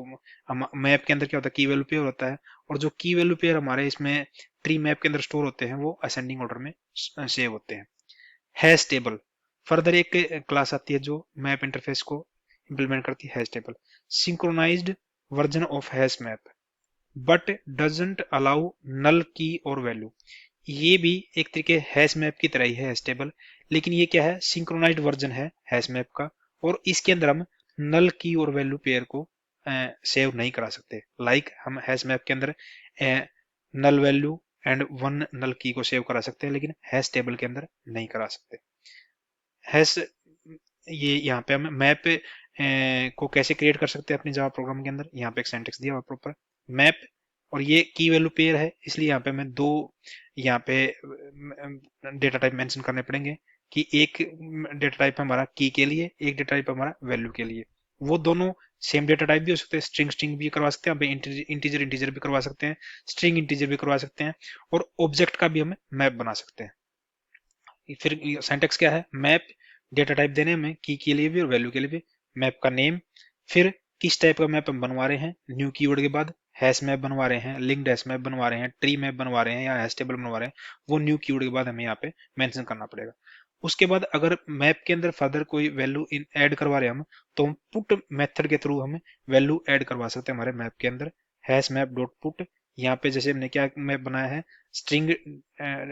मैप के अंदर क्या होता है? की वैल्यू पेयर होता है, और जो की वैल्यू पेयर हमारे इसमें ट्री मैप के अंदर स्टोर होते हैं वो असेंडिंग ऑर्डर में सेव होते हैं। हैश टेबल फर्दर एक क्लास आती है जो मैप इंटरफेस को इंप्लीमेंट करती है। Hash table synchronized version of hash map but doesn't allow null key और वैल्यू। ये भी एक तरीके हैश मैप की तरह ही है हैश टेबल, लेकिन ये क्या है? सिंक्रोनाइज्ड वर्जन है हैश मैप का, और इसके अंदर हम नल की और वैल्यू पेयर को सेव नहीं करा सकते। लाइक हम हैश मैप के अंदर नल वैल्यू एंड वन नल की को सेव करा सकते हैं, लेकिन हैश टेबल के अंदर नहीं करा सकते। हैश ये यहाँ पे हम मैप को कैसे क्रिएट कर सकते हैं अपनी जावा प्रोग्राम के अंदर? यहाँ पे एक सेंटेक्स दिया हुआ प्रॉपर मैप, और ये की वैल्यू पेयर है, इसलिए यहाँ पे मैं दो यहाँ पे डेटा टाइप मेंशन करने पड़ेंगे कि एक डेटा टाइप हमारा की के लिए, एक डेटा टाइप हमारा वैल्यू के लिए। वो दोनों सेम डेटा टाइप भी हो सकते हैं, स्ट्रिंग स्ट्रिंग भी करवा सकते हैं, इंटीजर इंटीजर भी करवा सकते हैं, स्ट्रिंग इंटीजर भी करवा सकते हैं, और ऑब्जेक्ट का भी हम मैप बना सकते हैं। फिर सिंटैक्स क्या है? मैप डेटा टाइप देने में की के लिए भी और वैल्यू के लिए भी, मैप का नेम, फिर किस टाइप का मैप हम बनवा रहे हैं, न्यू कीवर्ड के बाद हैश मैप बनवा रहे हैं, लिंक्ड हैश मैप बनवा रहे हैं, ट्री मैप बनवा रहे हैं या हैश टेबल बनवा रहे हैं, वो न्यू कीवर्ड के बाद हमें यहाँ पे मेंशन करना पड़ेगा। उसके बाद अगर मैप के अंदर फर्दर कोई वैल्यू इन ऐड करवा रहे हैं हम, तो हम पुट मेथड के थ्रू हम वैल्यू ऐड करवा सकते हैं हमारे मैप के अंदर। हैश मैप डॉट पुट, यहाँ पे जैसे हमने क्या मैप बनाया है? स्ट्रिंग,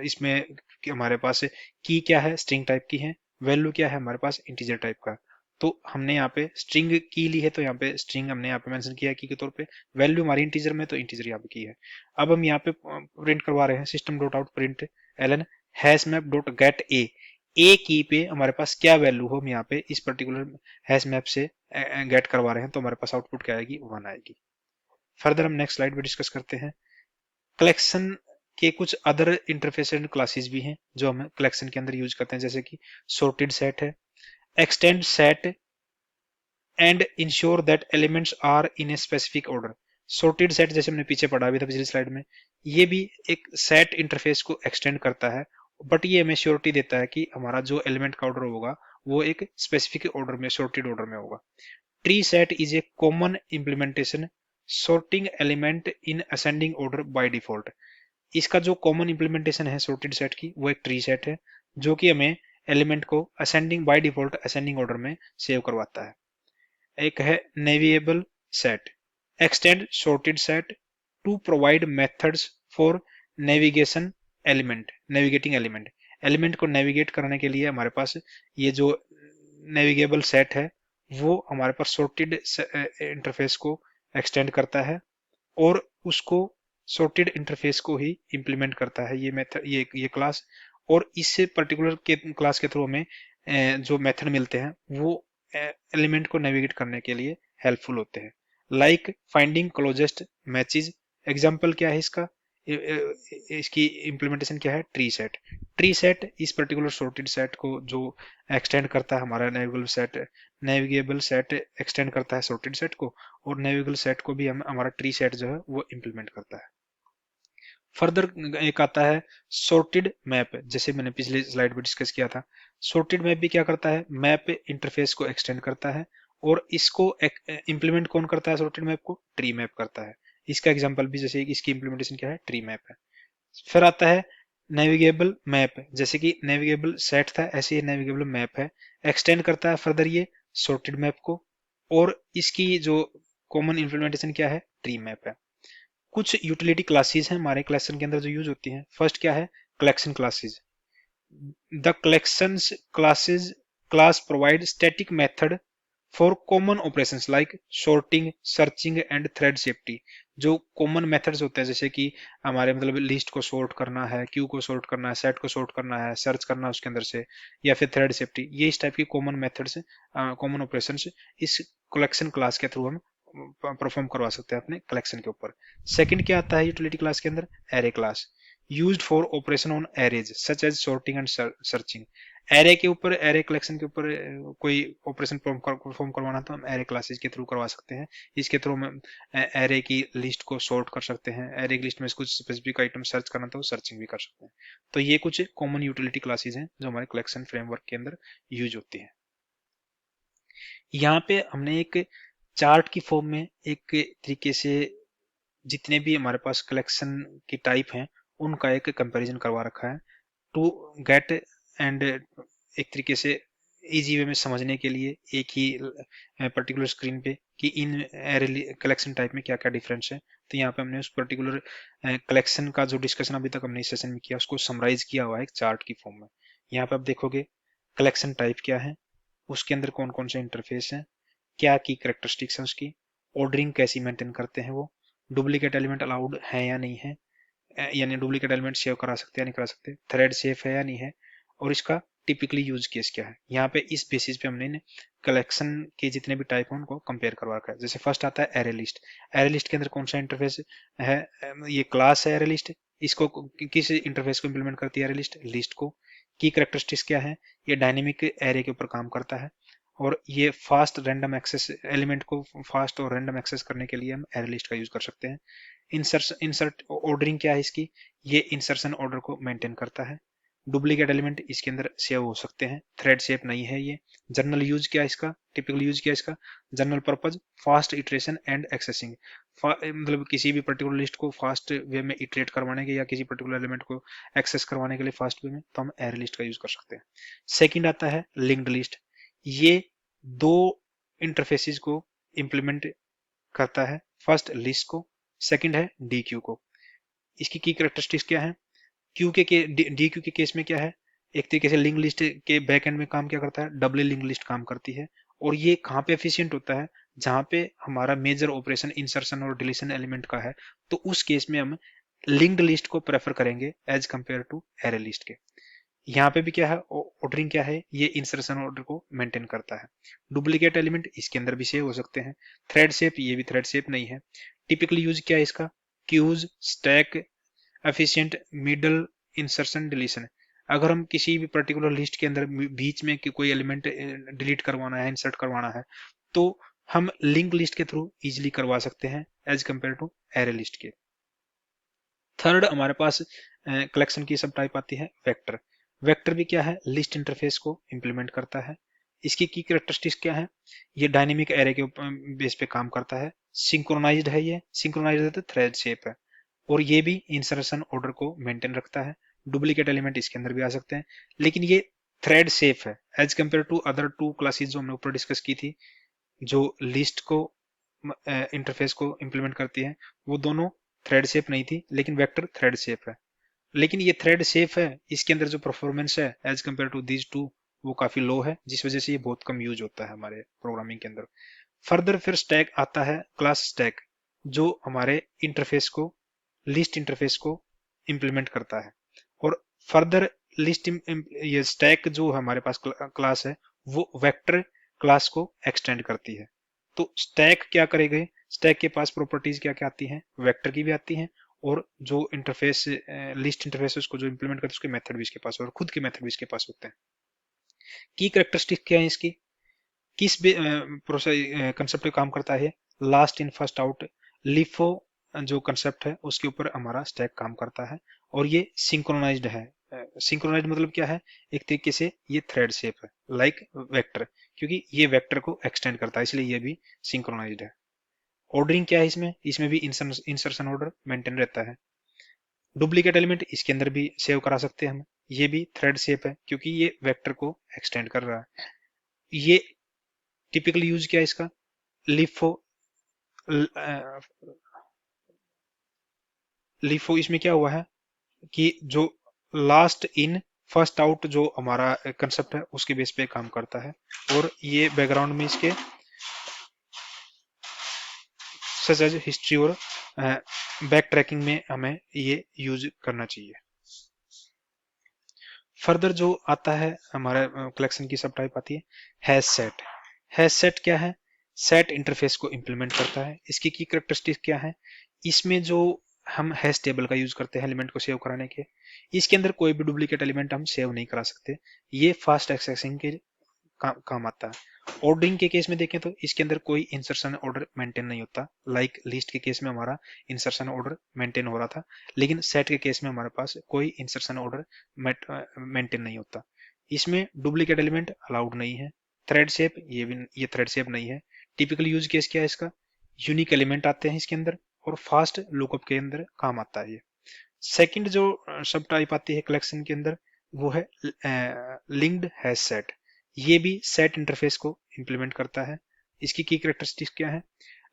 इसमें हमारे पास की क्या है? स्ट्रिंग टाइप की है, वैल्यू क्या है हमारे पास? इंटीजर टाइप का। तो हमने यहाँ पे स्ट्रिंग की ली है, तो यहाँ पे स्ट्रिंग हमने यहाँ पे मेंशन किया है की के तौर पे, वैल्यू हमारी इंटीजर में, तो इंटीजर यहाँ पे की है। अब हम यहाँ पे प्रिंट करवा रहे हैं system dot out println hash map dot get a key पे हमारे पास क्या वैल्यू हो, हम यहाँ पे इस पर्टिकुलर हैश मैप से गेट करवा रहे हैं, तो हमारे पास आउटपुट क्या आएगी? 1 आएगी। फर्दर हम नेक्स्ट स्लाइड पे डिस्कस करते हैं। कलेक्शन के कुछ अदर इंटरफेस एंड क्लासेस भी हैं जो हम कलेक्शन के अंदर यूज करते हैं, जैसे कि सॉर्टेड सेट है, extend set and ensure that elements are in a specific order. Sorted set जैसे हमने पीछे पढ़ा भी था पिछली स्लाइड में, ये भी एक सेट इंटरफेस को एक्सटेंड करता है, बट ये हमें श्योरिटी देता है कि हमारा जो एलिमेंट का ऑर्डर होगा वो एक स्पेसिफिक ऑर्डर में, सॉर्टेड ऑर्डर में होगा। Tree set is a common implementation sorting element in ascending order by default। इसका जो कॉमन इंप्लीमेंटेशन है sorted set की, वो एक ट्री सेट है जो कि हमें एलिमेंट को ascending by default ascending order में सेव करवाता है। एक है navigable set, extend sorted set to provide methods for navigation element, navigating element. Element को नेविगेट करने के लिए हमारे पास ये जो नेविगेबल सेट है वो हमारे पास sorted इंटरफेस को एक्सटेंड करता है और उसको sorted इंटरफेस को ही इंप्लीमेंट करता है ये मेथड, ये क्लास। और इस पर्टिकुलर के क्लास के थ्रू हमें जो मेथड मिलते हैं वो एलिमेंट को नेविगेट करने के लिए हेल्पफुल होते हैं। Like finding closest matches, example क्या है इसका, इसकी इंप्लीमेंटेशन क्या है, ट्री सेट। ट्री सेट इस पर्टिकुलर sorted सेट को जो एक्सटेंड करता है हमारा नेविगेबल सेट एक्सटेंड करता है sorted सेट को, और नेविगेबल सेट को भी हम हमारा ट्री सेट जो है वो इंप्लीमेंट करता है। फर्दर एक आता है sorted मैप, जैसे मैंने पिछले स्लाइड में डिस्कस किया था। sorted मैप भी क्या करता है, मैप इंटरफेस को एक्सटेंड करता है और इसको इंप्लीमेंट कौन करता है, sorted मैप को ट्री मैप करता है। इसका एग्जांपल भी, जैसे इसकी इंप्लीमेंटेशन क्या है, ट्री मैप है। फिर आता है नेविगेबल मैप, जैसे कि नेविगेबल सेट था ऐसे ही नेविगेबल मैप है, एक्सटेंड करता है फर्दर ये sorted मैप को, और इसकी जो कॉमन इंप्लीमेंटेशन क्या है, ट्री मैप है। कुछ यूटिलिटी क्लासेस हैं हमारे कलेक्शन के अंदर जो यूज होती हैं। फर्स्ट क्या है, collection classes. The collections classes class provide static method for common operations like sorting, searching and thread safety. जो कॉमन मेथड्स होते हैं, जैसे कि हमारे मतलब लिस्ट को सॉर्ट करना है, क्यू को सॉर्ट करना है, सेट को सॉर्ट करना है, सर्च करना है उसके अंदर से, या फिर थ्रेड सेफ्टी, ये इस टाइप की कॉमन मेथड्स, कॉमन ऑपरेशंस इस कलेक्शन क्लास के थ्रू हम परफॉर्म करवा सकते हैं अपने कलेक्शन के ऊपर। सेकंड क्या आता है यूटिलिटी क्लास के अंदर, array class, used for operation on arrays such as sorting and searching. Array के ऊपर, एरे कलेक्शन के ऊपर कोई ऑपरेशन परफॉर्म करवाना तो हम एरे क्लासेस के थ्रू करवा सकते हैं। इसके थ्रू हम एरे की लिस्ट को सॉर्ट कर सकते हैं, एरे की लिस्ट में कुछ स्पेसिफिक आइटम सर्च करना तो सर्चिंग भी कर सकते हैं। तो ये कुछ कॉमन यूटिलिटी क्लासेस हैं जो हमारे कलेक्शन फ्रेमवर्क के अंदर यूज होती हैं। यहाँ पे हमने एक चार्ट की फॉर्म में एक तरीके से जितने भी हमारे पास कलेक्शन की टाइप हैं उनका एक कंपैरिजन करवा रखा है टू गेट एंड एक तरीके से इजी वे में समझने के लिए एक ही पर्टिकुलर स्क्रीन पे कि इन कलेक्शन टाइप में क्या क्या डिफरेंस है। तो यहाँ पे हमने उस पर्टिकुलर कलेक्शन का जो डिस्कशन अभी तक हमने इस सेशन में किया उसको समराइज किया हुआ है एक चार्ट की फॉर्म में। यहाँ पे आप देखोगे कलेक्शन टाइप क्या है, उसके अंदर कौन कौन से इंटरफेस हैं, क्या की कैरेक्टरिस्टिक्स है उसकी, ऑर्डरिंग कैसी मेंटेन करते हैं वो, डुप्लीकेट एलिमेंट अलाउड है या नहीं है, यानी डुप्लीकेट एलिमेंट सेव करा सकते हैं या नहीं करा सकते, थ्रेड सेफ है या नहीं है, और इसका टिपिकली यूज केस क्या है। यहाँ पे इस बेसिस पे हमने कलेक्शन के जितने भी टाइप हैं उनको कंपेयर करवा रखा है। जैसे फर्स्ट आता है एरे लिस्ट। एरे लिस्ट के अंदर कौन सा इंटरफेस है, ये क्लास है एरे लिस्ट, इसको किस इंटरफेस को इंप्लीमेंट करती है एरे लिस्ट, लिस्ट को। की कैरेक्टरिस्टिक्स क्या है, ये डायनेमिक एरे के ऊपर काम करता है, और ये फास्ट रैंडम एक्सेस, एलिमेंट को फास्ट और रैंडम एक्सेस करने के लिए हम एरे लिस्ट का यूज कर सकते हैं। इंसर्ट ऑर्डरिंग क्या है इसकी, ये इंसर्शन ऑर्डर को मेंटेन करता है। डुप्लीकेट एलिमेंट इसके अंदर सेव हो सकते हैं, थ्रेड सेफ नहीं है ये। जनरल यूज क्या है इसका, टिपिकल यूज क्या है इसका, general purpose fast iteration and accessing, मतलब किसी भी पर्टिकुलर लिस्ट को फास्ट वे में इटरेट करवाने के या किसी पर्टिकुलर एलिमेंट को एक्सेस करवाने के लिए फास्ट वे में, तो हम एरे लिस्ट का यूज कर सकते हैं। सेकंड आता है लिंक्ड लिस्ट, ये दो इंटरफेसेस को इंप्लीमेंट करता है, फर्स्ट लिस्ट को, सेकंड है डी क्यू को। इसकी की कैरेक्टरिस्टिक्स क्या है, क्यू के डी क्यू के केस में क्या है, एक तरीके से लिंक लिस्ट के बैक एंड में काम क्या करता है, डबल लिंक लिस्ट काम करती है। और ये कहाँ पे एफिशिएंट होता है, जहां पे हमारा मेजर ऑपरेशन इंसर्शन और डिलीशन एलिमेंट का है, तो उस केस में हम लिंक्ड लिस्ट को प्रेफर करेंगे as compared to array list के। यहाँ पे भी क्या है, ऑर्डरिंग क्या है, ये इंसर्शन ऑर्डर को मेंटेन करता है। डुप्लीकेट एलिमेंट इसके अंदर भी सेव हो सकते हैं, थ्रेड सेप, ये भी थ्रेड सेप नहीं है। टिपिकली यूज क्या है इसका, queues, stack, efficient, middle, insertion, deletion. अगर हम किसी भी पर्टिकुलर लिस्ट के अंदर बीच में कोई एलिमेंट डिलीट करवाना है, इंसर्ट करवाना है, तो हम लिंक लिस्ट के थ्रू इजिली करवा सकते हैं as compared to array list के। थर्ड हमारे पास कलेक्शन की सब टाइप आती है वेक्टर। वेक्टर भी क्या है, लिस्ट इंटरफेस को इंप्लीमेंट करता है। इसकी की कैरेक्टरिस्टिक्स क्या है, ये डायनेमिक एरे के बेस पे काम करता है, सिंक्रोनाइज्ड है, ये सिंक्रोनाइज्ड है तो थ्रेड शेप है, और ये भी इंसर्शन ऑर्डर को मेंटेन रखता है। डुप्लीकेट एलिमेंट इसके अंदर भी आ सकते हैं, लेकिन ये थ्रेड शेप है as compared to other two classes जो हमने ऊपर डिस्कस की थी, जो लिस्ट को इंटरफेस को इंप्लीमेंट करती है, वो दोनों थ्रेड शेप नहीं थी, लेकिन वेक्टर थ्रेड शेप है। लेकिन ये थ्रेड शेप है, इसके अंदर जो परफॉर्मेंस है as compared to these two, वो काफी लो है, जिस वजह से ये बहुत कम यूज होता है हमारे प्रोग्रामिंग के अंदर। फर्दर फिर स्टैक आता है, क्लास स्टैक, जो हमारे इंटरफेस को, लिस्ट इंटरफेस को इंप्लीमेंट करता है। और फर्दर लिस्ट, ये स्टैक जो हमारे पास क्लास है, वो वेक्टर क्लास को एक्सटेंड करती है। तो स्टैक क्या करेगा, स्टैक के पास प्रॉपर्टीज क्या क्या आती हैं, वेक्टर की भी आती हैं, और जो इंटरफेस, लिस्ट इंटरफेस है उसको जो इंप्लीमेंट करते हैं उसके मेथड भी इसके पास, और खुद के मेथड भी इसके पास होते हैं। की कैरेक्टरिस्टिक क्या है इसकी, किस कंसेप्ट पे काम करता है, last in first out, LIFO जो कंसेप्ट है उसके ऊपर हमारा स्टैक काम करता है। और ये सिंक्रोनाइज्ड है। सिंक्रोनाइज्ड मतलब क्या है, एक तरीके से ये थ्रेड शेप है, लाइक वेक्टर, क्योंकि ये वेक्टर को एक्सटेंड करता है, इसलिए ये भी सिंक्रोनाइज्ड है। ऑर्डरिंग क्या है इसमें, इसमें भी इंसर्शन ऑर्डर मेंटेन रहता है। डुप्लीकेट एलिमेंट इसके अंदर भी सेव करा सकते हैं हम, ये भी थ्रेड शेप है, क्योंकि ये वेक्टर को एक्सटेंड कर रहा है। ये टिपिकल यूज क्या है इसका, लिफो, लिफो इसमें क्या हुआ है कि जो लास्ट इन फर्स्ट आउट जो हमारा कंसेप्ट है उसके बेस पे काम करता है। और ये बैकग्राउंड में इसके सच एज हिस्ट्री और बैक ट्रैकिंग में हमें ये यूज करना चाहिए। फर्दर जो आता है हमारे कलेक्शन की सब टाइप आती है हैश सेट। हैश सेट क्या है, सेट इंटरफेस को इंप्लीमेंट करता है। इसकी की कैरेक्टरिस्टिक क्या है, इसमें जो हम हैश टेबल का यूज करते हैं एलिमेंट को सेव कराने के, इसके अंदर कोई भी डुप्लीकेट एलिमेंट हम सेव नहीं करा सकते, ये फास्ट एक्सेसिंग के काम आता है। ऑर्डरिंग के केस में देखें तो इसके अंदर कोई इंसर्शन ऑर्डर मेंटेन नहीं होता, लाइक लिस्ट के केस में हमारा इंसर्शन ऑर्डर मेंटेन हो रहा था, लेकिन सेट के केस में हमारे पास कोई इंसर्शन ऑर्डर मेंटेन नहीं होता। इसमें डुप्लीकेट एलिमेंट अलाउड नहीं है। थ्रेड शेप, ये थ्रेड शेप नहीं है। टिपिकल यूज केस क्या है इसका, यूनिक एलिमेंट आते हैं इसके अंदर, और फास्ट लुकअप के अंदर काम आता है ये। सेकंड जो सब टाइप आती है कलेक्शन के अंदर, वो है लिंक्ड हैश सेट। ये भी सेट इंटरफेस को इंप्लीमेंट करता है। इसकी की कैरेक्टरिस्टिक्स क्या है,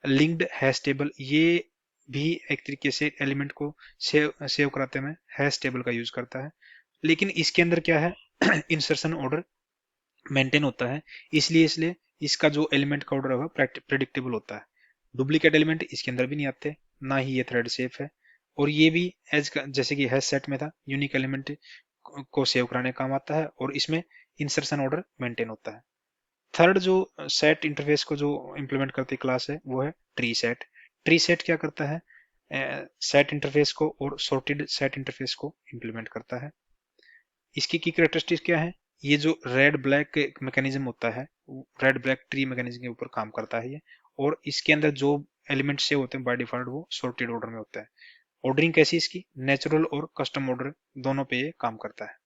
लिंक्ड हैश टेबल, ये भी एक तरीके से एलिमेंट को सेव कराते में हैश टेबल का यूज करता है, लेकिन इसके अंदर क्या है इंसर्शन ऑर्डर मेंटेन होता है, इसलिए इसका जो एलिमेंट का ऑर्डर है प्रेडिक्टेबल होता है। डुप्लीकेट एलिमेंट इसके अंदर भी नहीं आते, ना ही ये थ्रेड सेफ है। और ये भी एज जैसे कि हैश सेट में था, यूनिक एलिमेंट को सेव कराने का काम आता है, और इसमें इंसर्शन ऑर्डर मेंटेन होता है। थर्ड जो सेट इंटरफेस को जो इंप्लीमेंट करती क्लास है वो है ट्री सेट। ट्री सेट क्या करता है, सेट इंटरफेस को और सॉर्टेड सेट इंटरफेस को इंप्लीमेंट करता है। इसकी की कैरेक्टरिस्टिक्स क्या है, ये जो रेड ब्लैक मैकेनिज्म होता है, रेड ब्लैक ट्री मैकेनिज्म के ऊपर काम करता है ये, और इसके अंदर जो एलिमेंट सेव होते हैं बाय डिफॉल्ट वो सॉर्टेड ऑर्डर में होता है। ऑर्डरिंग कैसी इसकी, नेचुरल और कस्टम ऑर्डर दोनों पे ये काम करता है।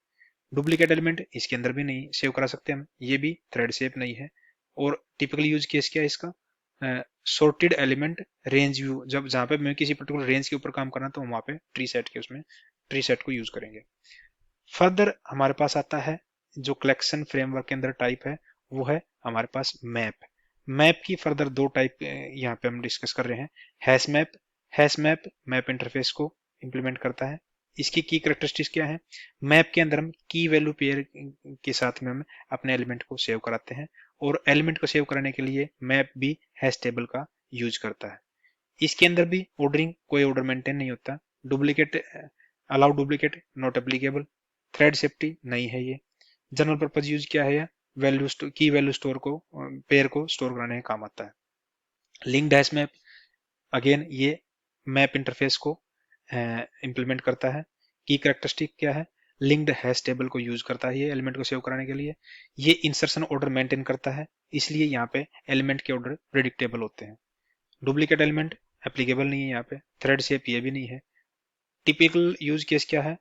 डुप्लीकेट एलिमेंट इसके अंदर भी नहीं सेव करा सकते हम, ये भी थ्रेड शेप नहीं है। और टिपिकल यूज केस क्या है इसका, सॉर्टेड एलिमेंट रेंज व्यू, जब जहाँ पे मैं किसी पर्टिकुलर रेंज के ऊपर काम करना तो वहां पे ट्री सेट के उसमें ट्री सेट को यूज करेंगे। फर्दर हमारे पास आता है जो कलेक्शन फ्रेमवर्क के अंदर टाइप है, वो है हमारे पास मैप। मैप की फर्दर दो टाइप यहाँ पे हम डिस्कस कर रहे हैं। Hash map, hash map map interface को इंप्लीमेंट करता है। इसकी की कैरेक्टरिस्टिक्स क्या है, मैप के अंदर हम की वैल्यू पेयर के साथ में हम अपने एलिमेंट को सेव कराते हैं, और एलिमेंट को सेव कराने के लिए मैप भी हैश टेबल का यूज करता है। इसके अंदर भी ऑर्डरिंग, कोई ऑर्डर मेंटेन नहीं होता। Duplicate, allow duplicate not applicable. Thread safety नहीं है ये। जनरल पर्पज यूज क्या है, वैल्यू की वैल्यू स्टोर को, पेयर को स्टोर कराने का काम आता है। लिंक्ड हैश मैप, अगेन ये मैप इंटरफेस को इंप्लीमेंट करता है। की कैरेक्टरिस्टिक क्या है, लिंक्ड हैश टेबल को यूज करता है ये एलिमेंट को सेव कराने के लिए। ये इंसर्शन ऑर्डर मेंटेन करता है, इसलिए यहाँ पे एलिमेंट के ऑर्डर प्रेडिक्टेबल होते हैं। डुप्लीकेट एलिमेंट एप्लीकेबल नहीं है यहाँ पे। थ्रेड शेप ये भी नहीं है। टिपिकल यूज केस क्या है,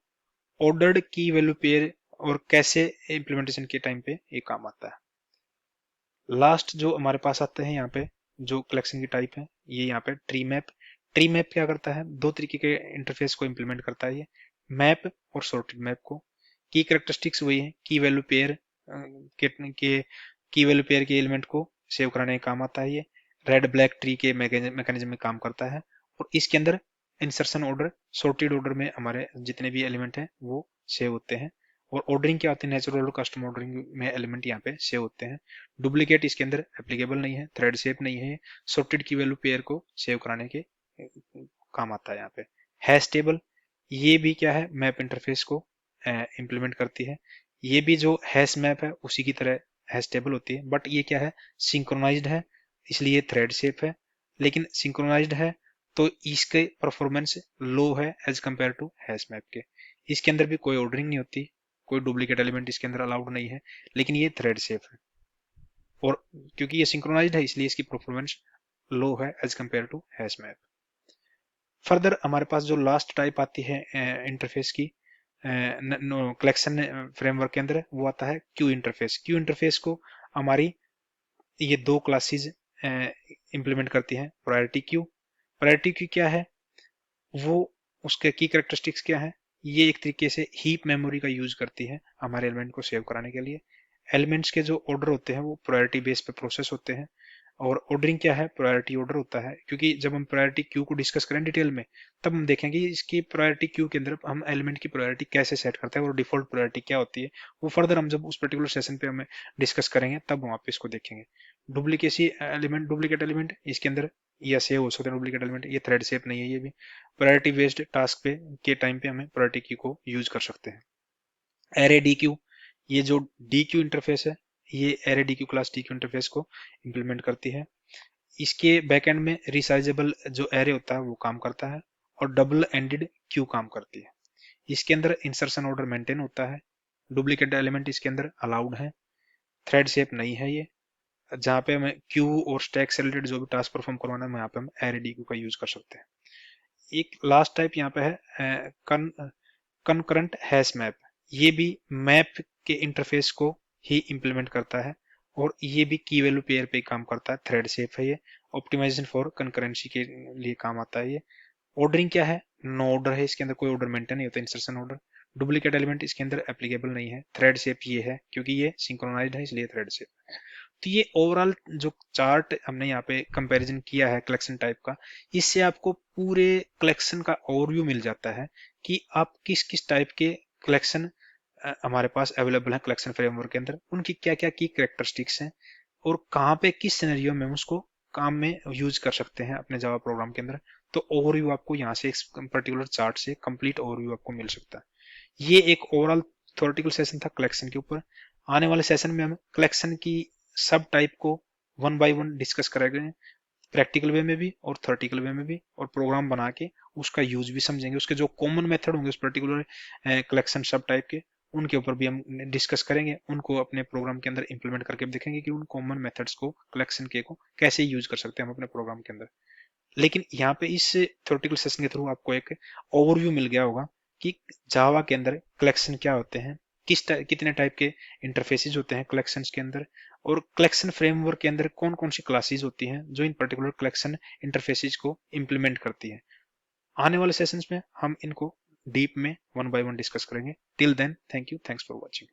ऑर्डर्ड की वैल्यू पेयर, और कैसे इंप्लीमेंटेशन के टाइम पे ये काम आता है। लास्ट जो हमारे पास आते हैं यहाँ पे जो कलेक्शन की टाइप है, ये यहाँ पे ट्री मैप क्या करता है, दो तरीके के इंटरफेस को इम्प्लीमेंट करता है ये, मैप और सॉर्टेड मैप को। की कैरेक्टरिस्टिक्स वही है, के की वैल्यू पेयर के एलिमेंट को सेव कराने का काम आता है ये, रेड ब्लैक ट्री के मैकेनिज्म में काम करता है। और इसके अंदर इंसर्शन ऑर्डर, सॉर्टेड ऑर्डर में हमारे जितने भी एलिमेंट हैं वो सेव होते हैं। और ऑर्डरिंग क्या होती है, नेचुरल और कस्टम ऑर्डरिंग में एलिमेंट यहाँ पे सेव होते हैं। डुप्लीकेट इसके अंदर एप्लीकेबल नहीं है, थ्रेड शेप नहीं है, सॉर्टेड की वैल्यू पेयर को सेव कराने के काम आता है यहाँ पे। हैश टेबल, ये भी क्या है, मैप इंटरफेस को इम्प्लीमेंट करती है। ये भी जो हैश मैप है उसी की तरह हैश टेबल होती है, बट ये क्या है, सिंक्रोनाइज्ड है, इसलिए थ्रेड शेप है। लेकिन सिंक्रोनाइज्ड है तो इसके परफॉर्मेंस लो है as compared to hash map के। इसके अंदर भी कोई ऑर्डरिंग नहीं होती, कोई डुप्लीकेट एलिमेंट इसके अंदर अलाउड नहीं है, लेकिन ये थ्रेड शेप है। और क्योंकि ये सिंक्रोनाइज्ड है इसलिए इसकी परफॉर्मेंस लो है as compared to hash map. Further हमारे पास जो लास्ट टाइप आती है इंटरफेस की कलेक्शन फ्रेमवर्क के अंदर, वो आता है क्यू इंटरफेस। क्यू इंटरफेस को हमारी ये दो क्लासेस इंप्लीमेंट करती हैं। प्रायोरिटी क्यू क्या है, वो उसके की कैरेक्टरिस्टिक्स क्या है, ये एक तरीके से हीप मेमोरी का यूज करती है हमारे एलिमेंट को सेव कराने के लिए। एलिमेंट्स के जो ऑर्डर होते हैं वो प्रायोरिटी बेस पे प्रोसेस होते हैं। और ऑर्डरिंग क्या है, प्रायोरिटी ऑर्डर होता है। क्योंकि जब हम प्रायोरिटी क्यू को डिस्कस करें डिटेल में, तब हम देखेंगे इसकी प्रायोरिटी क्यू के अंदर हम एलिमेंट की प्रायोरिटी कैसे सेट करते हैं और डिफॉल्ट प्रायोरिटी क्या होती है, वो फर्दर हम जब उस पर्टिकुलर सेशन पे हमें डिस्कस करेंगे तब वहां पे इसको देखेंगे। डुप्लीकेट एलिमेंट इसके अंदर या सेव हो सकते हैं डुप्लीकेट एलिमेंट, ये थ्रेड शेप नहीं है। ये भी प्रायोरिटी बेस्ड टास्क पे के टाइम पे हमें प्रायोरिटी क्यू को यूज कर सकते हैं। एरे डी क्यू, ये जो डी क्यू इंटरफेस है, ये array D Q class D Q interface को इम्प्लीमेंट करती है। इसके बैकएंड में रिसाइजेबल जो एरे होता है वो काम करता है, और डबल एंडेड क्यू काम करती है। इसके अंदर इंसर्शन ऑर्डर मेंटेन होता है, डुप्लीकेट एलिमेंट इसके अंदर अलाउड है, थ्रेड शेप नहीं है ये। जहाँ पे हमें क्यू और स्टैक से रिलेटेड जो भी टास्क परफॉर्म करवाना है, यहाँ पे हम एरे डी क्यू का यूज कर सकते हैं। एक लास्ट टाइप यहाँ पे है कनकरेंट हैश मैप। ये भी मैप के इंटरफेस को ही इंप्लीमेंट करता है, और ये भी की वैल्यू पेयर पे काम करता है, थ्रेड शेप है ये। ऑप्टिमाइजेशन फॉर कंकरेंसी के लिए काम आता है ये। ऑर्डरिंग क्या है, नो ऑर्डर है, इसके अंदर कोई ऑर्डर मेंटेन नहीं होता, इंसर्शन ऑर्डर। डुप्लीकेट एलिमेंट इसके अंदर एप्लीकेबल नहीं है, थ्रेड शेप ये है, क्योंकि ये सिंक्रोनाइज्ड है इसलिए थ्रेड शेप। तो ये ओवरऑल जो चार्ट हमने यहाँ पे कंपैरिजन किया है कलेक्शन टाइप का, इससे आपको पूरे कलेक्शन का ओवरव्यू मिल जाता है कि आप किस किस टाइप के कलेक्शन हमारे पास अवेलेबल है कलेक्शन फ्रेमवर्क के अंदर, उनकी क्या क्या की कैरेक्टरिस्टिक्स हैं, और कहाँ पे किस सिनेरियो में हम उसको काम में यूज कर सकते हैं अपने जावा प्रोग्राम के अंदर। तो ओवरव्यू आपको यहाँ से इस पर्टिकुलर चार्ट से कंप्लीट ओवरव्यू आपको मिल सकता है। ये एक ओवरऑल थ्योरेटिकल सेशन था कलेक्शन के ऊपर। आने वाले सेशन में हम कलेक्शन की सब टाइप को वन बाय वन डिस्कस करेंगे, प्रैक्टिकल वे में भी और थ्योरेटिकल वे में भी, और प्रोग्राम बना के उसका यूज भी समझेंगे। उसके जो कॉमन मेथड होंगे उस पर्टिकुलर कलेक्शन सब टाइप के, उनके ऊपर भी हम डिस्कस करेंगे, उनको अपने प्रोग्राम के अंदर इंप्लीमेंट करके देखेंगे कि उन कॉमन मेथड्स को कलेक्शन के को कैसे यूज कर सकते हैं हम अपने प्रोग्राम के अंदर। लेकिन यहाँ पे इस थ्योरेटिकल सेशन के थ्रू आपको एक ओवरव्यू मिल गया होगा कि जावा के अंदर कलेक्शन क्या होते हैं, कितने टाइप के इंटरफेसेस होते हैं कलेक्शन के अंदर, और कलेक्शन फ्रेमवर्क के अंदर कौन कौन सी क्लासेस होती हैं जो इन पर्टिकुलर कलेक्शन इंटरफेसेस को इम्प्लीमेंट करती है। आने वाले सेशंस में हम इनको डीप में वन बाय वन डिस्कस करेंगे। Till then, thank you, thanks for watching.